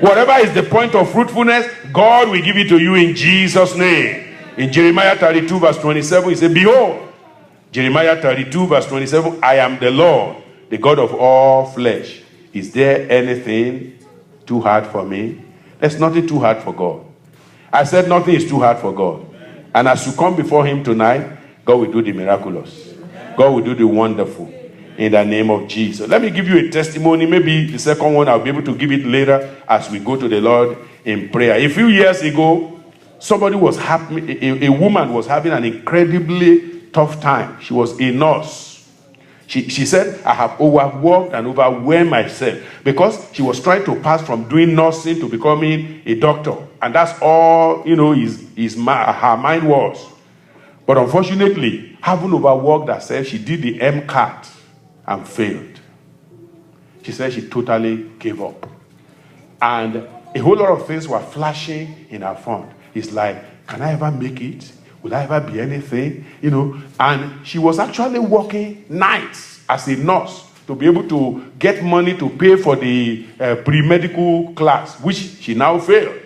Whatever is the point of fruitfulness, God will give it to you in Jesus' name. In Jeremiah 32 verse 27, he said, behold, Jeremiah 32 verse 27, I am the Lord, the God of all flesh. Is there anything too hard for me? There's nothing too hard for God. I said nothing is too hard for God. And as you come before him tonight, God will do the miraculous. God will do the wonderful. In the name of Jesus. Let me give you a testimony. Maybe the second one I'll be able to give it later as we go to the Lord in prayer. A few years ago, a woman was having an incredibly tough time. She was a nurse. She said, I have overworked and overwhelmed myself, because she was trying to pass from doing nursing to becoming a doctor. And that's all, her mind was. But unfortunately, having overworked herself, she did the MCAT and failed. She said she totally gave up. And a whole lot of things were flashing in her front. It's like, can I ever make it? Will I ever be anything? And she was actually working nights as a nurse to be able to get money to pay for the pre-medical class, which she now failed.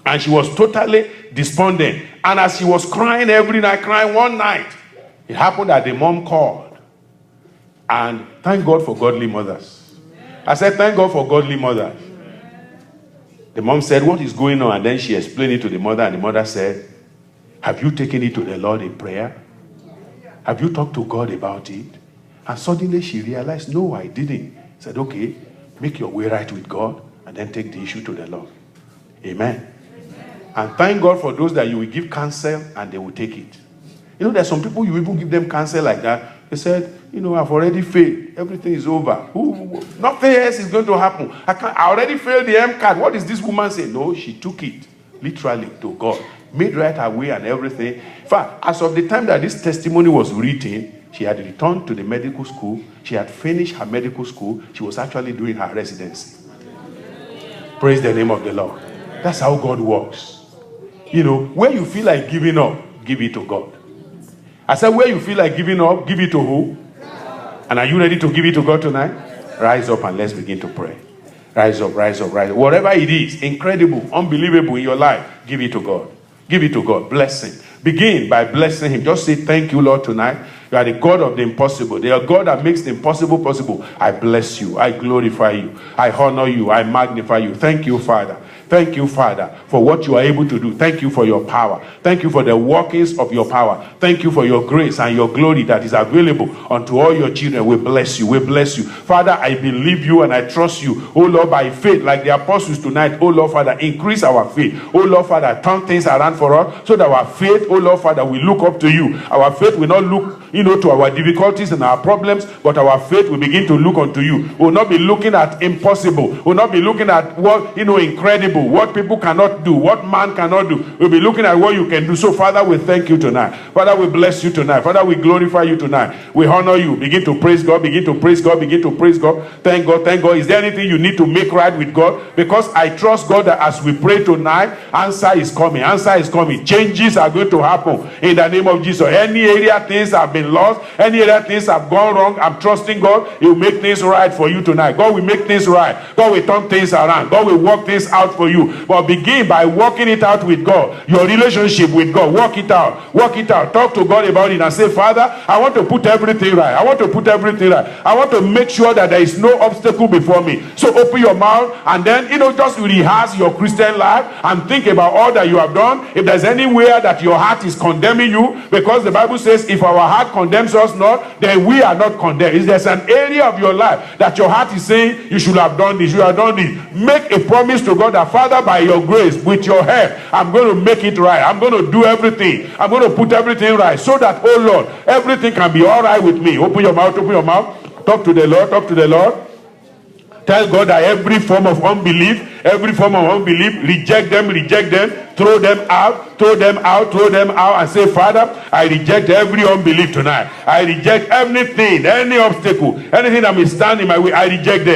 And she was totally despondent. And as she was crying every night, crying one night, it happened that the mom called. And thank God for godly mothers. I said, thank God for godly mothers. The mom said, what is going on? And then she explained it to the mother. And the mother said, have you taken it to the Lord in prayer? Have you talked to God about it? And suddenly she realized, no, I didn't. Said, okay, make your way right with God and then take the issue to the Lord. Amen. And thank God for those that you will give counsel and they will take it. There's some people you even give them counsel like that. They said, I've already failed. Everything is over. Nothing else is going to happen. I already failed the MCAT. What is this woman saying? No, she took it literally to God. Made right her way and everything. In fact, as of the time that this testimony was written, she had returned to the medical school. She had finished her medical school. She was actually doing her residency. Praise the name of the Lord. That's how God works. Where you feel like giving up, give it to God. I said, where you feel like giving up, give it to who? And are you ready to give it to God tonight? Rise up and let's begin to pray. Rise up, rise up, rise up. Whatever it is, incredible, unbelievable in your life, give it to God. Give it to God. Bless him. Begin by blessing him. Just say, thank you, Lord, tonight. You are the God of the impossible. You are God that makes the impossible possible. I bless you. I glorify you. I honor you. I magnify you. Thank you, Father. Thank you, Father, for what you are able to do. Thank you for your power. Thank you for the workings of your power. Thank you for your grace and your glory that is available unto all your children. We bless you. We bless you. Father, I believe you and I trust you. Oh Lord, by faith, like the apostles tonight, oh Lord, Father, increase our faith. Oh Lord, Father, turn things around for us so that our faith, oh Lord, Father, will look up to you. Our faith will not look, to our difficulties and our problems, but our faith will begin to look unto you. We will not be looking at impossible. We will not be looking at what, incredible, what people cannot do, what man cannot do. We'll be looking at what you can do. So, Father, we thank you tonight. Father, we bless you tonight. Father, we glorify you tonight. We honor you. Begin to praise God. Begin to praise God. Begin to praise God. Thank God. Thank God. Is there anything you need to make right with God? Because I trust God that as we pray tonight, answer is coming. Answer is coming. Changes are going to happen in the name of Jesus. Any area things have been lost, any area things have gone wrong, I'm trusting God. He will make things right for you tonight. God will make things right. God will turn things around. God will work things out for you. But begin by working it out with God. Your relationship with God. Work it out. Work it out. Talk to God about it and say, Father, I want to put everything right. I want to put everything right. I want to make sure that there is no obstacle before me. So open your mouth and then, just rehearse your Christian life and think about all that you have done. If there's anywhere that your heart is condemning you, because the Bible says if our heart condemns us not, then we are not condemned. If there's an area of your life that your heart is saying you should have done this, you have done this, make a promise to God that, Father, by your grace, with your help, I'm going to make it right. I'm going to do everything. I'm going to put everything right so that, oh Lord, everything can be all right with me. Open your mouth, open your mouth. Talk to the Lord, talk to the Lord. Tell God that every form of unbelief, reject them, throw them out, and say, Father, I reject every unbelief tonight. I reject anything, any obstacle, anything that may stand in my way. I reject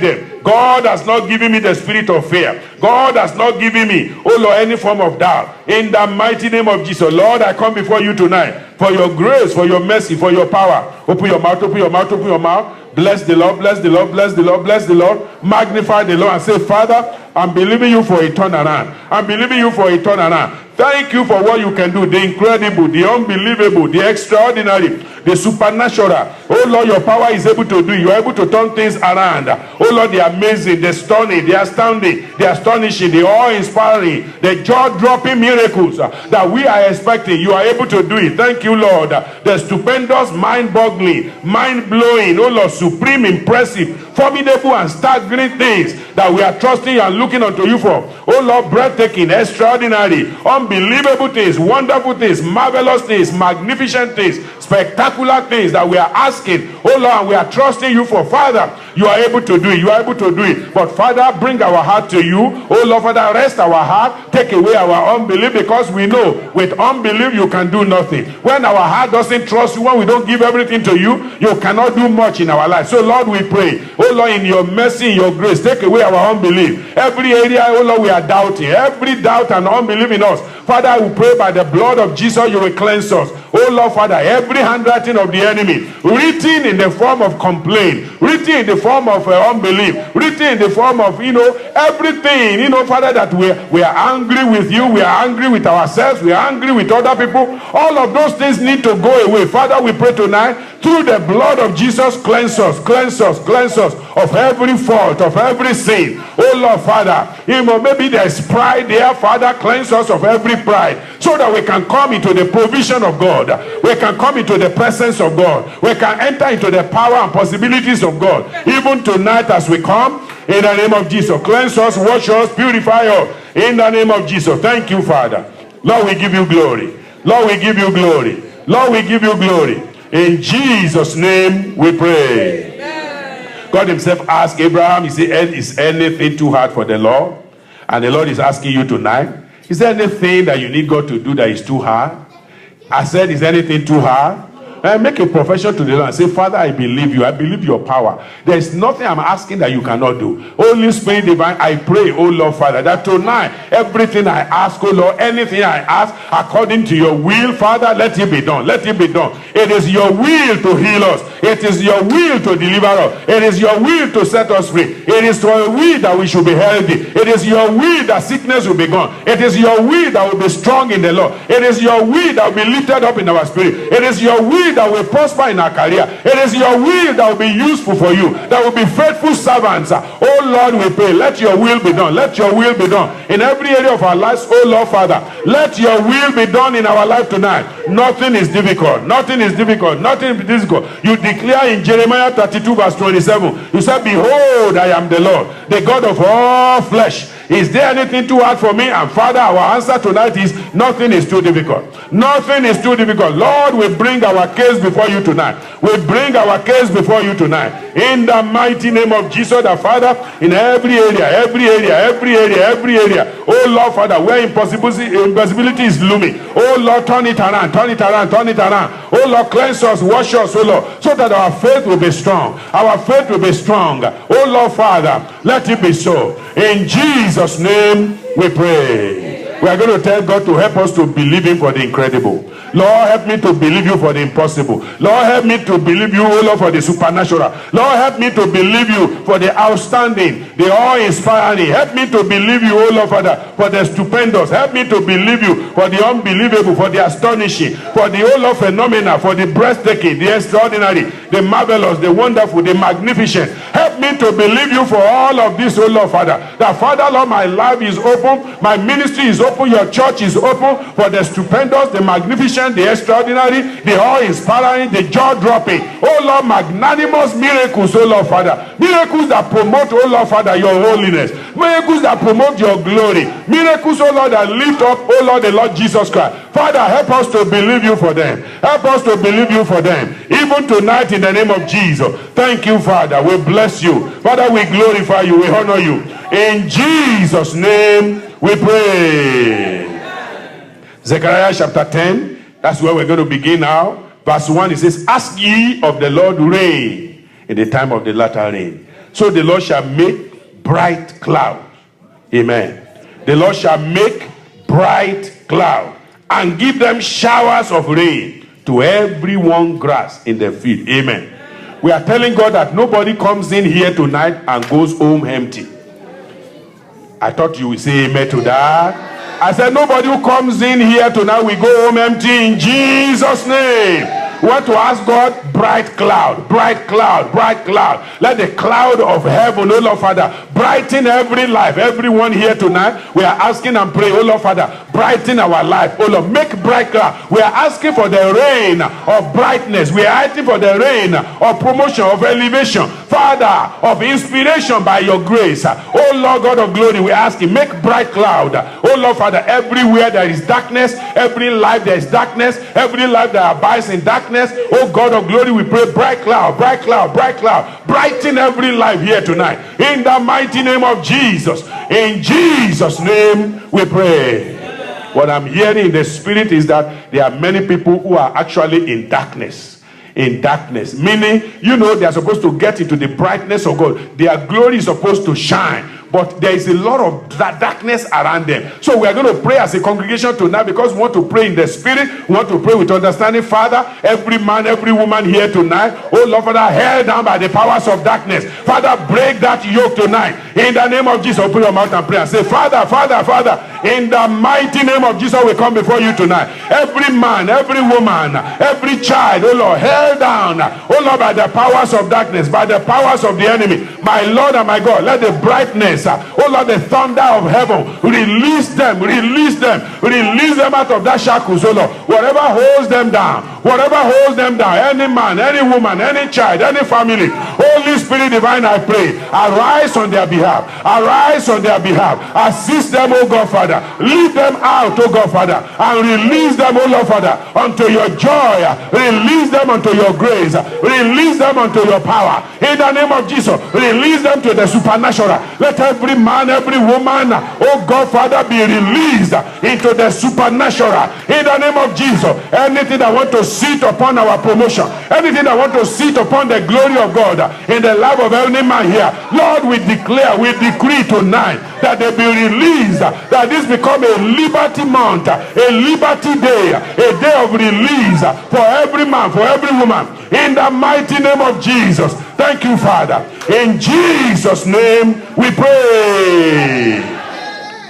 them. God has not given me the spirit of fear. God has not given me, oh Lord, any form of doubt. In the mighty name of Jesus, Lord, I come before you tonight for your grace, for your mercy, for your power. Open your mouth, open your mouth, open your mouth. Bless the Lord, bless the Lord, bless the Lord, bless the Lord. Magnify the Lord and say, Father, I'm believing you for a turnaround. I'm believing you for a turnaround. Thank you for what you can do, the incredible, the unbelievable, the extraordinary, the supernatural. Oh Lord, your power is able to do. You are able to turn things around. Oh Lord, the amazing, the stunning, the astounding, the astonishing, the awe-inspiring, the jaw-dropping miracles that we are expecting. You are able to do it. Thank you, Lord. The stupendous, mind-boggling, mind-blowing, oh Lord, supreme, impressive, formidable, and staggering things that we are trusting and looking unto you for. Oh Lord, breathtaking, extraordinary, unbelievable things, wonderful things, marvelous things, magnificent things, spectacular things that we are asking, oh Lord, and we are trusting you for. Father, you are able to do it. You are able to do it. But Father, bring our heart to you. Oh Lord, Father, rest our heart. Take away our unbelief, because we know with unbelief you can do nothing. When our heart doesn't trust you, when we don't give everything to you, you cannot do much in our life. So Lord, we pray, oh Lord, in your mercy, in your grace, take away our unbelief. Every area, oh Lord, we are doubting. Every doubt and unbelief in us, Father, we pray by the blood of Jesus, you will cleanse us. Oh Lord, Father, every handwriting of the enemy, written in the form of complaint, written in the form of unbelief, written in the form of, everything, Father, that we are angry with you, we are angry with ourselves, we are angry with other people. All of those things need to go away. Father, we pray tonight, through the blood of Jesus, cleanse us of every fault, of every sin. Oh Lord, Father, maybe there's pride there. Father, cleanse us of every pride, so that we can come into the provision of God. We can come into the presence of God. We can enter into the power and possibilities of God. Even tonight as we come, in the name of Jesus, cleanse us, wash us, purify us. In the name of Jesus. Thank you, Father. Lord, we give you glory. Lord, we give you glory. Lord, we give you glory. In Jesus' name we pray. Amen. God himself asked Abraham, he said, is anything too hard for the Lord? And the Lord is asking you tonight, is there anything that you need God to do that is too hard? I said, is anything too hard? Make a profession to the Lord and say, Father, I believe you. I believe your power. There is nothing I'm asking that you cannot do. Holy Spirit divine, I pray, oh Lord Father, that tonight, everything I ask, oh Lord, anything I ask, according to your will, Father, let it be done. Let it be done. It is your will to heal us. It is your will to deliver us. It is your will to set us free. It is your will that we should be healthy. It is your will that sickness will be gone. It is your will that will be strong in the Lord. It is your will that will be lifted up in our spirit. It is your will that will prosper in our career. It is your will that will be useful for you, that will be faithful servants. Oh Lord, we pray, let your will be done. Let your will be done in every area of our lives. Oh Lord Father, let your will be done in our life tonight. Nothing is difficult. Nothing is difficult. Nothing is difficult. You declare in Jeremiah 32 verse 27, you said, behold, I am the Lord, the God of all flesh. Is there anything too hard for me? And Father, our answer tonight is nothing is too difficult. Nothing is too difficult. Lord, we bring our case before you tonight. We bring our case before you tonight. In the mighty name of Jesus, the Father, in every area. Oh Lord, Father, where impossibility is looming. Oh Lord, turn it around. Oh Lord, cleanse us, wash us, oh Lord, so that our faith will be strong. Our faith will be strong. Oh Lord, Father, let it be so. In Jesus' name we pray. We are going to tell God to help us to believe him for the incredible. Lord, help me to believe you for the impossible. Lord, help me to believe you, oh Lord, for the supernatural. Lord, help me to believe you for the outstanding, the awe-inspiring. Help me to believe you, oh Lord, Father, for the stupendous. Help me to believe you for the unbelievable, for the astonishing, for the, oh Lord, phenomena, for the breathtaking, the extraordinary, the marvelous, the wonderful, the magnificent. Help me to believe you for all of this, oh Lord, Father. That, Father, Lord, my life is open, my ministry is open, your church is open for the stupendous, the magnificent, the extraordinary, the awe-inspiring, the jaw-dropping, oh Lord, magnanimous miracles, oh Lord Father, miracles that promote, oh Lord Father, your holiness, miracles that promote your glory, miracles, oh Lord, that lift up, oh Lord, the Lord Jesus Christ. Father, help us to believe you for them. Help us to believe you for them, even tonight, in the name of Jesus. Thank you, Father. We bless you, Father. We glorify you, we honor you. In Jesus' name we pray. Zechariah chapter 10, that's where we're going to begin now. Verse 1, it says, ask ye of the Lord rain in the time of the latter rain. So the Lord shall make bright clouds. Amen. The Lord shall make bright clouds and give them showers of rain to every one grass in the field. Amen. We are telling God that nobody comes in here tonight and goes home empty. I thought you would say amen to that. I said, nobody who comes in here tonight will go home empty in Jesus' name. We want to ask God, bright cloud, bright cloud, bright cloud. Let the cloud of heaven, oh Lord Father, brighten every life. Everyone here tonight, we are asking and praying, oh Lord Father, brighten our life. Oh Lord, make bright cloud. We are asking for the rain of brightness. We are asking for the rain of promotion, of elevation, Father, of inspiration by your grace. Oh Lord God of glory, we are asking, make bright cloud. Oh Lord Father, everywhere there is darkness, every life there is darkness, every life that abides in darkness, oh God of glory, we pray, bright cloud, bright cloud, bright cloud, brighten every life here tonight, in the mighty name of Jesus. In Jesus' name we pray. What I'm hearing in the spirit is that there are many people who are actually in darkness. In darkness, meaning, you know, they are supposed to get into the brightness of God. Their glory is supposed to shine, but there is a lot of darkness around them. So we are going to pray as a congregation tonight, because we want to pray in the spirit. We want to pray with understanding. Father, every man, every woman here tonight, oh Lord Father, held down by the powers of darkness, Father, break that yoke tonight. In the name of Jesus, open your mouth and pray and say, Father, Father, Father, in the mighty name of Jesus, we come before you tonight. Every man, every woman, every child, oh Lord, held down, oh Lord, by the powers of darkness, by the powers of the enemy. My Lord and my God, let the brightness, oh Lord, the thunder of heaven, release them out of that shackles, oh Lord. Whatever holds them down, any man, any woman, any child, any family, Holy Spirit divine, I pray, arise on their behalf, assist them, oh God Father, lead them out, oh God Father, and release them, oh Lord Father, unto your joy, release them unto your grace, release them unto your power, In the name of Jesus, release them to the supernatural. Let every man, every woman, oh God, Father, be released into the supernatural. In the name of Jesus, anything that want to sit upon our promotion, anything that want to sit upon the glory of God in the life of every man here, Lord, we declare, we decree tonight that they be released, that this become a liberty month, a liberty day, a day of release for every man, for every woman, in the mighty name of Jesus. Thank you, Father. In Jesus' name we pray.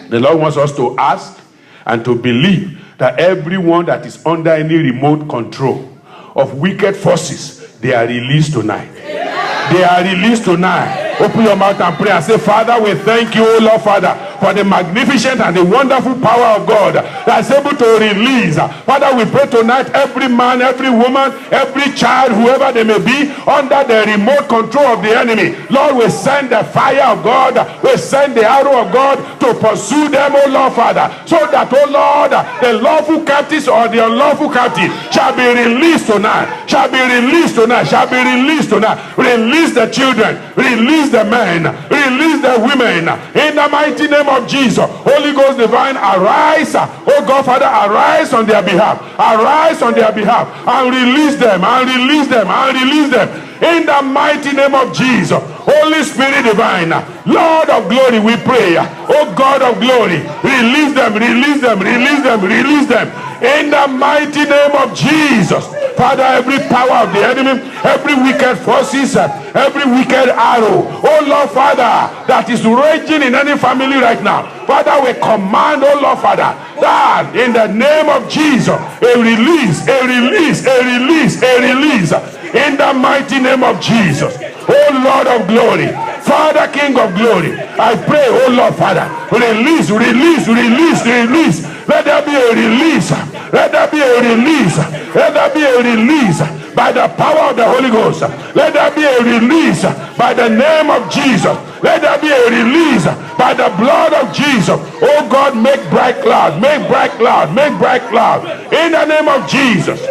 The Lord wants us to ask and to believe that everyone that is under any remote control of wicked forces, they are released tonight. They are released tonight. Open your mouth and pray and say, Father, we thank you, O Lord, Father, for the magnificent and the wonderful power of God that is able to release. Father, we pray tonight, every man, every woman, every child, whoever they may be, under the remote control of the enemy. Lord, we send the fire of God, we send the arrow of God to pursue them, O Lord, Father, so that, O Lord, the lawful captives or the unlawful captive shall be released tonight, shall be released tonight, shall be released tonight. Release the children, release the men, release the women, in the mighty name of Jesus. Holy Ghost divine, arise, oh God, Father, arise on their behalf, arise on their behalf, and release them, and release them, and release them, in the mighty name of Jesus. Holy Spirit divine, Lord of glory, we pray, oh God of glory, release them, release them, release them, release them, in the mighty name of Jesus. Father, every power of the enemy, every wicked forces, every wicked arrow, oh Lord, Father, that is raging in any family right now, Father, we command, oh Lord, Father, that in the name of Jesus, a release, a release, a release, a release, in the mighty name of Jesus. Oh Lord of glory, Father, King of glory, I pray, oh Lord, Father, release, release, release, release. Let there be a release. Let there be a release. Let there be a release by the power of the Holy Ghost. Let there be a release by the name of Jesus. Let there be a release by the blood of Jesus. Oh God, make bright cloud, make bright cloud, make bright cloud, in the name of Jesus.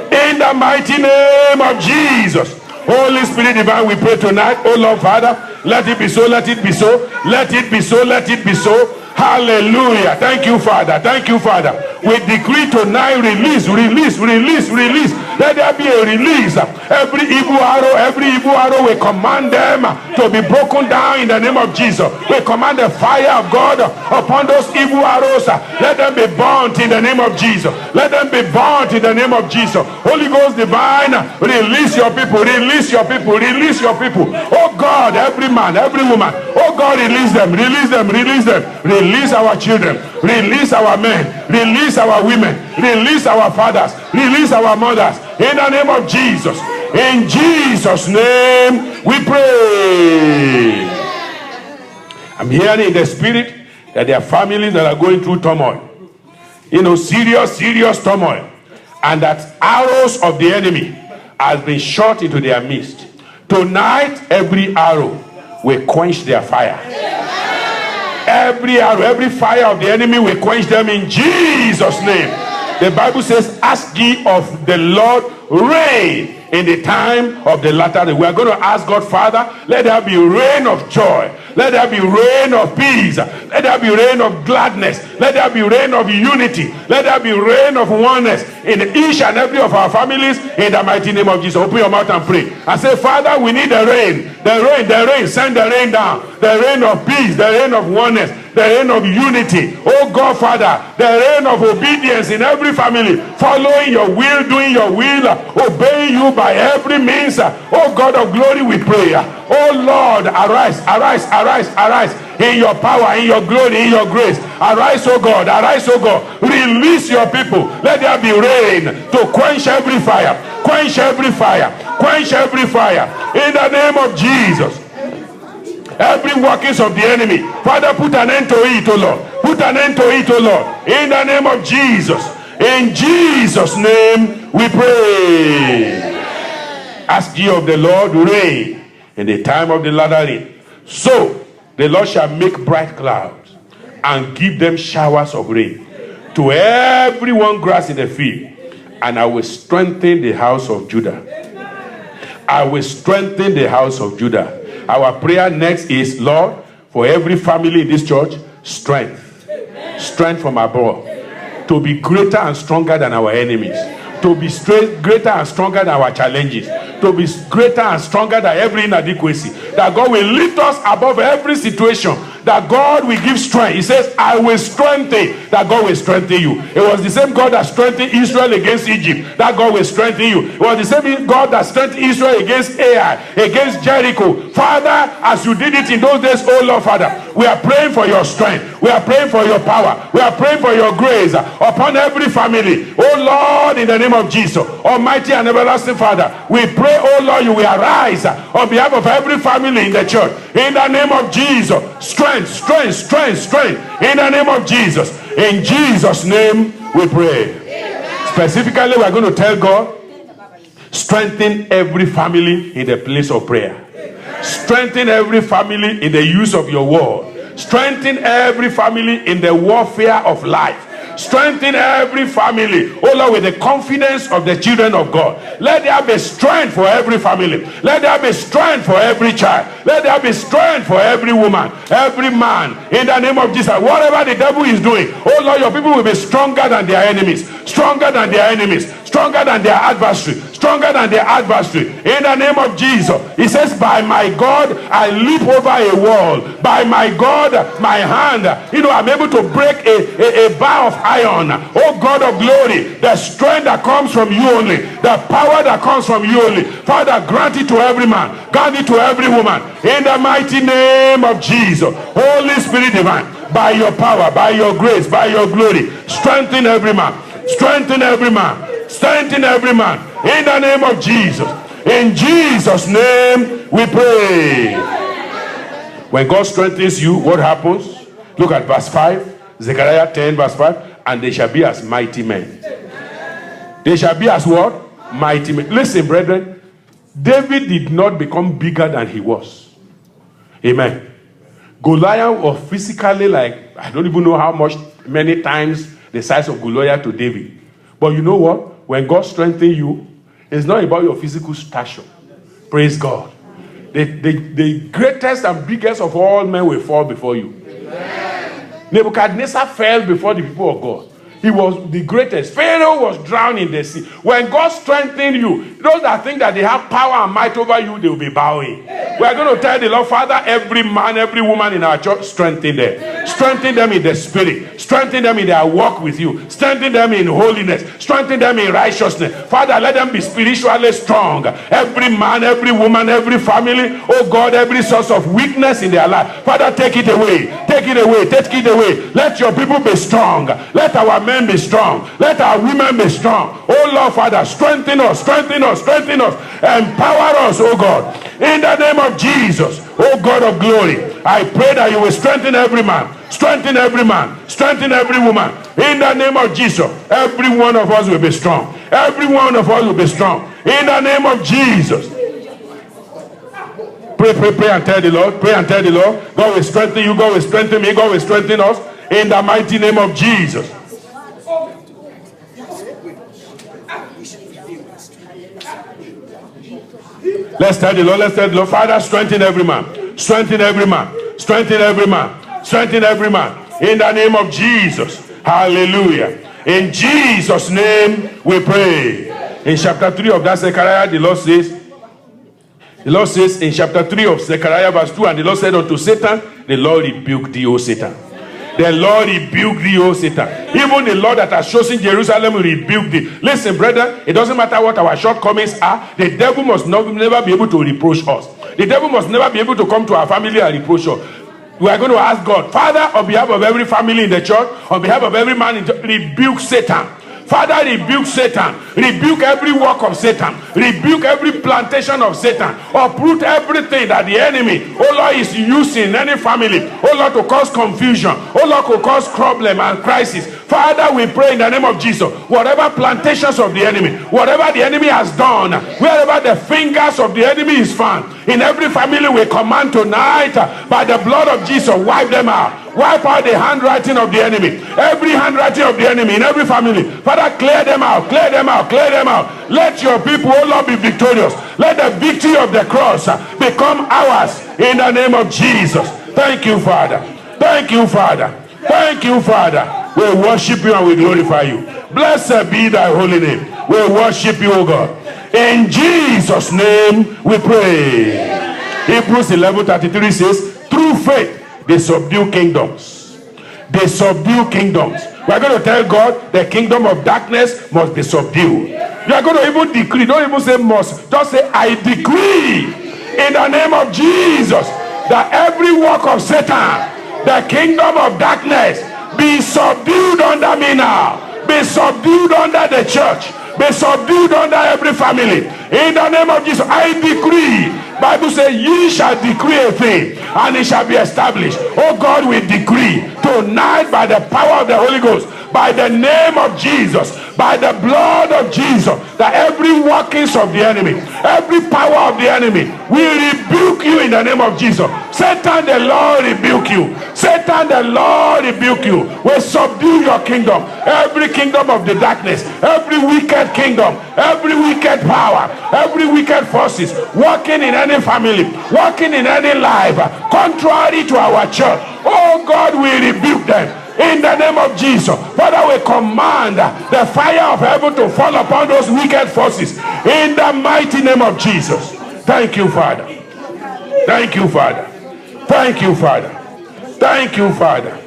In the mighty name of Jesus. Holy Spirit divine, we pray tonight, oh Lord, Father, let it be so, let it be so, let it be so, let it be so. Hallelujah. Thank you, Father. Thank you, Father. We decree tonight, release, release, release, release. Let there be a release. Every evil arrow, we command them to be broken down in the name of Jesus. We command the fire of God upon those evil arrows. Let them be burnt in the name of Jesus. Let them be burnt in the name of Jesus. Holy Ghost divine, release your people, release your people, release your people. Oh God, every man, every woman, oh God, release them, release them, release them. Release our children, release our men, release our women, release our fathers, release our mothers, in the name of Jesus. In Jesus' name we pray. I'm hearing in the spirit that there are families that are going through turmoil, serious turmoil, and that arrows of the enemy has been shot into their midst. Tonight, every arrow will quench their fire. Every arrow, every fire of the enemy will quench them in Jesus' name. The Bible says, ask ye of the Lord rain in the time of the latter day. We are going to ask God, Father, let there be rain of joy. Let there be rain of peace. Let there be rain of gladness. Let there be rain of unity. Let there be rain of oneness in each and every of our families, in the mighty name of Jesus. Open your mouth and pray. And say, Father, we need the rain. The rain, the rain. Send the rain down. The rain of peace. The rain of oneness. The reign of unity. Oh God, Father, the reign of obedience in every family, following your will, doing your will, obeying you by every means. Oh God of glory, we pray. Oh Lord, arise, arise, arise, arise in your power, in your glory, in your grace. Arise, oh God, arise, oh God. Release your people. Let there be rain to quench every fire, quench every fire, quench every fire, in the name of Jesus. Every workings of the enemy, Father, put an end to it, oh Lord. Put an end to it, oh Lord. In the name of Jesus. In Jesus' name we pray. Ask ye of the Lord rain in the time of the latter rain. So the Lord shall make bright clouds and give them showers of rain to every one grass in the field, and I will strengthen the house of Judah. I will strengthen the house of Judah. Our prayer next is, Lord, for every family in this church, strength. Strength from above. To be greater and stronger than our enemies. To be greater and stronger than our challenges. To be greater and stronger than every inadequacy. That God will lift us above every situation. That God will give strength. He says, I will strengthen. That God will strengthen you. It was the same God that strengthened Israel against Egypt. That God will strengthen you. It was the same God that strengthened Israel against Ai, against Jericho. Father, as you did it in those days, oh Lord, Father, we are praying for your strength. We are praying for your power. We are praying for your grace upon every family. Oh Lord, in the name of Jesus, Almighty and everlasting Father, we pray, oh Lord, you will arise on behalf of every family in the church. In the name of Jesus, strength. Strength in the name of Jesus. In Jesus' name we pray. Amen. Specifically, we are going to tell God, strengthen every family in the place of prayer. Amen. Strengthen every family in the use of your word. Strengthen every family in the warfare of life. Strengthen every family, oh Lord, with the confidence of the children of God. Let there be strength for every family. Let there be strength for every child. Let there be strength for every woman, every man. In the name of Jesus, whatever the devil is doing, oh Lord, your people will be stronger than their enemies. Stronger than their enemies. Stronger than their adversary. Stronger than their adversary. In the name of Jesus, he says, by my God, I leap over a wall. By my God, my hand, I'm able to break a bar of iron. Oh God of glory, the strength that comes from you only, the power that comes from you only. Father, grant it to every man, grant it to every woman. In the mighty name of Jesus, Holy Spirit divine, by your power, by your grace, by your glory, strengthen every man. Strengthen every man. Strengthen every man. In the name of Jesus. In Jesus' name we pray. When God strengthens you, what happens? Look at verse 5. Zechariah 10 verse 5. And they shall be as mighty men. They shall be as what? Mighty men. Listen, brethren. David did not become bigger than he was. Amen. Goliath was physically like, I don't even know how much, many times the size of Goliath to David. But you know what? When God strengthens you, it's not about your physical stature. Praise God. The greatest and biggest of all men will fall before you. Amen. Nebuchadnezzar fell before the people of God. He was the greatest. Pharaoh was drowned in the sea. When God strengthens you, those that think that they have power and might over you, they will be bowing. We are going to tell the Lord, Father, every man, every woman in our church, strengthen them. Strengthen them in the spirit. Strengthen them in their walk with you. Strengthen them in holiness. Strengthen them in righteousness. Father, let them be spiritually strong. Every man, every woman, every family, oh God, every source of weakness in their life. Father, take it away. Take it away. Take it away. Let your people be strong. Let our men be strong. Let our women be strong. Oh Lord, Father, strengthen us, strengthen us, strengthen us. Empower us, oh God. In the name of Jesus, oh God of glory, I pray that you will strengthen every man. Strengthen every man. Strengthen every woman. In the name of Jesus, every one of us will be strong. Every one of us will be strong. In the name of Jesus. Pray and tell the Lord. Pray and tell the Lord. God will strengthen you. God will strengthen me. God will strengthen us. In the mighty name of Jesus. Let's tell the Lord. Let's tell the Lord. Father, strengthen every man. Strengthen every man. Strengthen every man. Strengthen every man. In the name of Jesus. Hallelujah. In Jesus' name we pray. In chapter 3 of that Zechariah, the Lord says in chapter 3 of Zechariah verse 2, and the Lord said unto Satan, the Lord rebuked thee, O Satan. The Lord rebuked thee, O Satan. Even the Lord that has chosen Jerusalem will rebuke thee. Listen, brother, it doesn't matter what our shortcomings are. The devil must never be able to reproach us. The devil must never be able to come to our family and reproach us. We are going to ask God, Father, on behalf of every family in the church, on behalf of every man in the church, rebuke Satan. Father, rebuke Satan. Rebuke every work of Satan. rebuke every plantation of Satan, uproot everything that the enemy, oh Lord, is using in any family, oh Lord, to cause confusion, oh Lord, to cause problem and crisis. Father, we pray in the name of Jesus, whatever plantations of the enemy, whatever the enemy has done, wherever the fingers of the enemy is found, in every family we command tonight, by the blood of Jesus, wipe them out. Wipe out the handwriting of the enemy. Every handwriting of the enemy in every family. Father, clear them out, clear them out, clear them out. Let your people, oh Lord, be victorious. Let the victory of the cross become ours in the name of Jesus. Thank you, Father. Thank you, Father. Thank you, Father. We worship you and we glorify you. Blessed be thy holy name. We worship you, O God. In Jesus' name we pray. Hebrews 11:33 says, through faith they subdue kingdoms. They subdue kingdoms. We are going to tell God the kingdom of darkness must be subdued. You are going to even decree. Don't even say must. Just say, I decree in the name of Jesus that every work of Satan, the kingdom of darkness, be subdued under me now. Be subdued under the church. Be subdued under every family. In the name of Jesus, I decree. Bible says, ye shall decree a thing, and it shall be established. Oh God, we decree tonight by the power of the Holy Ghost, by the name of Jesus, by the blood of Jesus, that every workings of the enemy, every power of the enemy, we rebuke you in the name of Jesus. Satan, the Lord rebuke you. Satan, the Lord rebuke you. We subdue your kingdom, every kingdom of the darkness, every wicked kingdom, every wicked power, every wicked forces working in any family, working in any life, contrary to our church. Oh God, we rebuke them in the name of Jesus. Father, we command the fire of heaven to fall upon those wicked forces in the mighty name of Jesus. Thank you, Father. Thank you, Father. Thank you, Father. Thank you, Father.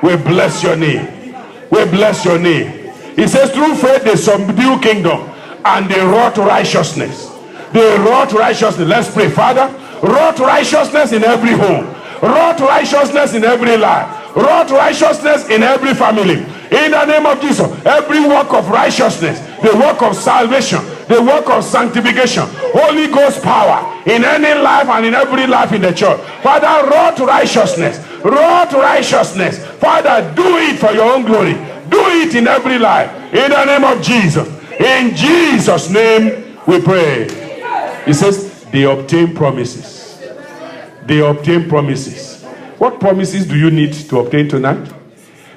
We bless your name. We bless your name. He says, through faith they subdue kingdom and they wrought righteousness. They wrought righteousness. Let's pray. Father, wrought righteousness in every home. Wrought righteousness in every life. Wrought righteousness in every family. In the name of Jesus, every work of righteousness, the work of salvation, the work of sanctification, Holy Ghost power in any life and in every life in the church. Father, wrought righteousness. Wrought righteousness. Father, do it for your own glory. Do it in every life. In the name of Jesus. In Jesus' name we pray. He says, they obtain promises. They obtain promises. What promises do you need to obtain tonight?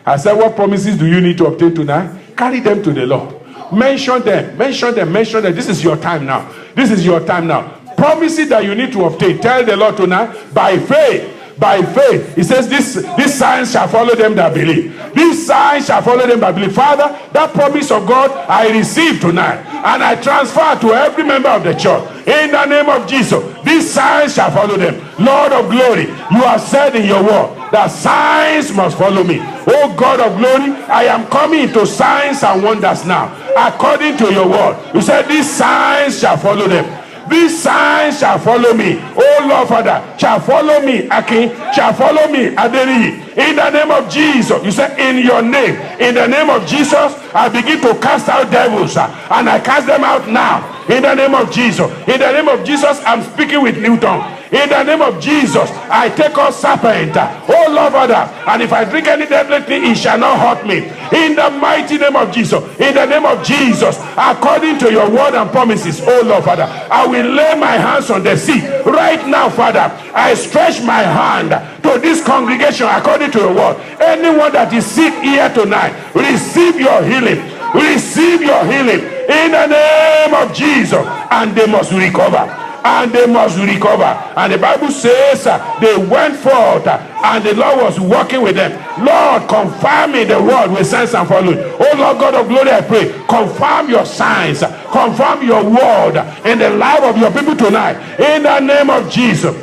I said, what promises do you need to obtain tonight? Carry them to the Lord. Mention them. Mention them. Mention them. This is your time now. This is your time now. Promises that you need to obtain. Tell the Lord tonight, by faith. By faith. He says, this signs shall follow them that believe. These signs shall follow them that believe. Father, that promise of God I receive tonight, and I transfer to every member of the church. In the name of Jesus, these signs shall follow them. Lord of glory, you have said in your word that signs must follow me. Oh God of glory, I am coming into signs and wonders now. According to your word, you said these signs shall follow them. These signs shall follow me. Oh Lord Father, shall follow me. Akin, shall follow me. Adeni. In the name of Jesus. You say, in your name. In the name of Jesus, I begin to cast out devils. And I cast them out now. In the name of Jesus. In the name of Jesus, I'm speaking with new tongue. In the name of Jesus, I take up serpent. Oh Lord Father, and if I drink any deadly thing, it shall not hurt me. In the mighty name of Jesus. In the name of Jesus, according to your word and promises, oh Lord Father, I will lay my hands on the sick. Right now, Father, I stretch my hand to this congregation according to your word. Anyone that is sick here tonight, receive your healing. Receive your healing in the name of Jesus, and they must recover. And they must recover. And the Bible says they went forth and the Lord was working with them. Lord, confirm in the word with signs and following. Oh Lord God of glory, I pray, confirm your signs, confirm your word in the life of your people tonight. In the name of Jesus,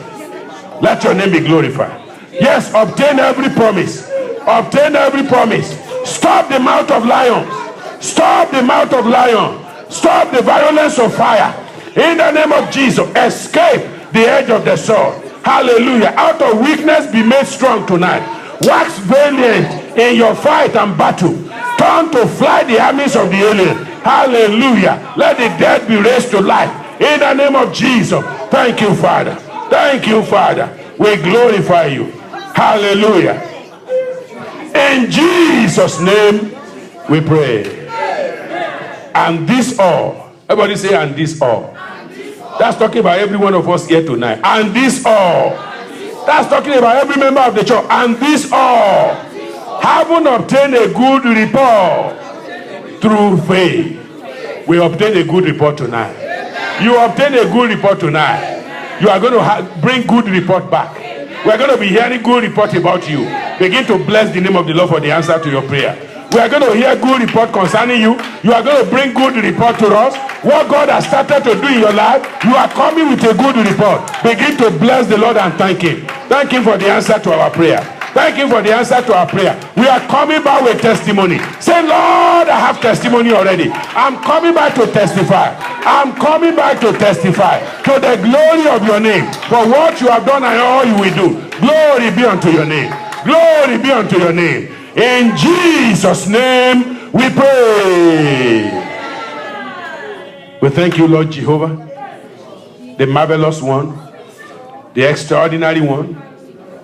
let your name be glorified. Yes, obtain every promise. Obtain every promise. Stop the mouth of lions. Stop the mouth of lion. Stop the violence of fire. In the name of Jesus, escape the edge of the sword. Hallelujah. Out of weakness, be made strong tonight. Wax valiant in your fight and battle. Turn to fly the armies of the alien. Hallelujah. Let the dead be raised to life. In the name of Jesus. Thank you, Father. Thank you, Father. We glorify you. Hallelujah. In Jesus' name we pray. And this all. Everybody say, and this all. That's talking about every one of us here tonight. And this all. That's talking about every member of the church. And this all. Having obtained a good report through faith. We obtain a good report tonight. You obtain a good report tonight. You are going to bring good report back. We are going to be hearing good report about you. Begin to bless the name of the Lord for the answer to your prayer. We are going to hear good report concerning you. You are going to bring good report to us. What God has started to do in your life, you are coming with a good report. Begin to bless the Lord and thank Him. Thank Him for the answer to our prayer. Thank Him for the answer to our prayer. We are coming back with testimony. Say, Lord, I have testimony already. I'm coming back to testify. I'm coming back to testify to the glory of your name for what you have done and all you will do. Glory be unto your name. Glory be unto your name. In Jesus' name we pray. We thank you, Lord Jehovah, the marvelous one, the extraordinary one,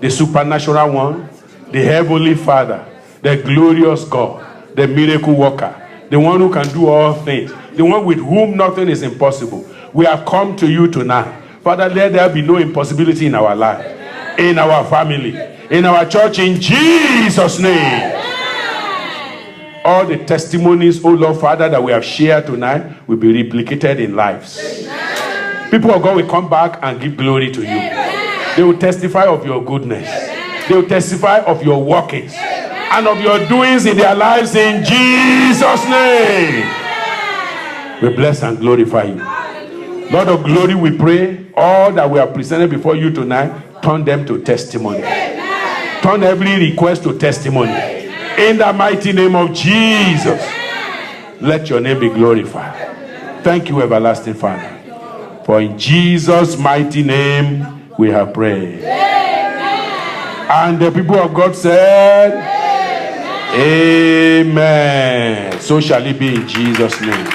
the supernatural one, the heavenly Father, the glorious God, the miracle worker, the one who can do all things, the one with whom nothing is impossible. We have come to you tonight. Father, let there be no impossibility in our life, in our family, in our church, in Jesus' name. All the testimonies, oh Lord Father, that we have shared tonight will be replicated in lives. People of God will come back and give glory to you. They will testify of your goodness. They will testify of your workings and of your doings in their lives in Jesus' name. We bless and glorify you. Lord of glory, we pray all that we have presented before you tonight, turn them to testimony. Turn every request to testimony. In the mighty name of Jesus, let your name be glorified. Thank you, everlasting Father. For in Jesus' mighty name we have prayed. Amen. And the people of God said, Amen. Amen. So shall it be in Jesus' name.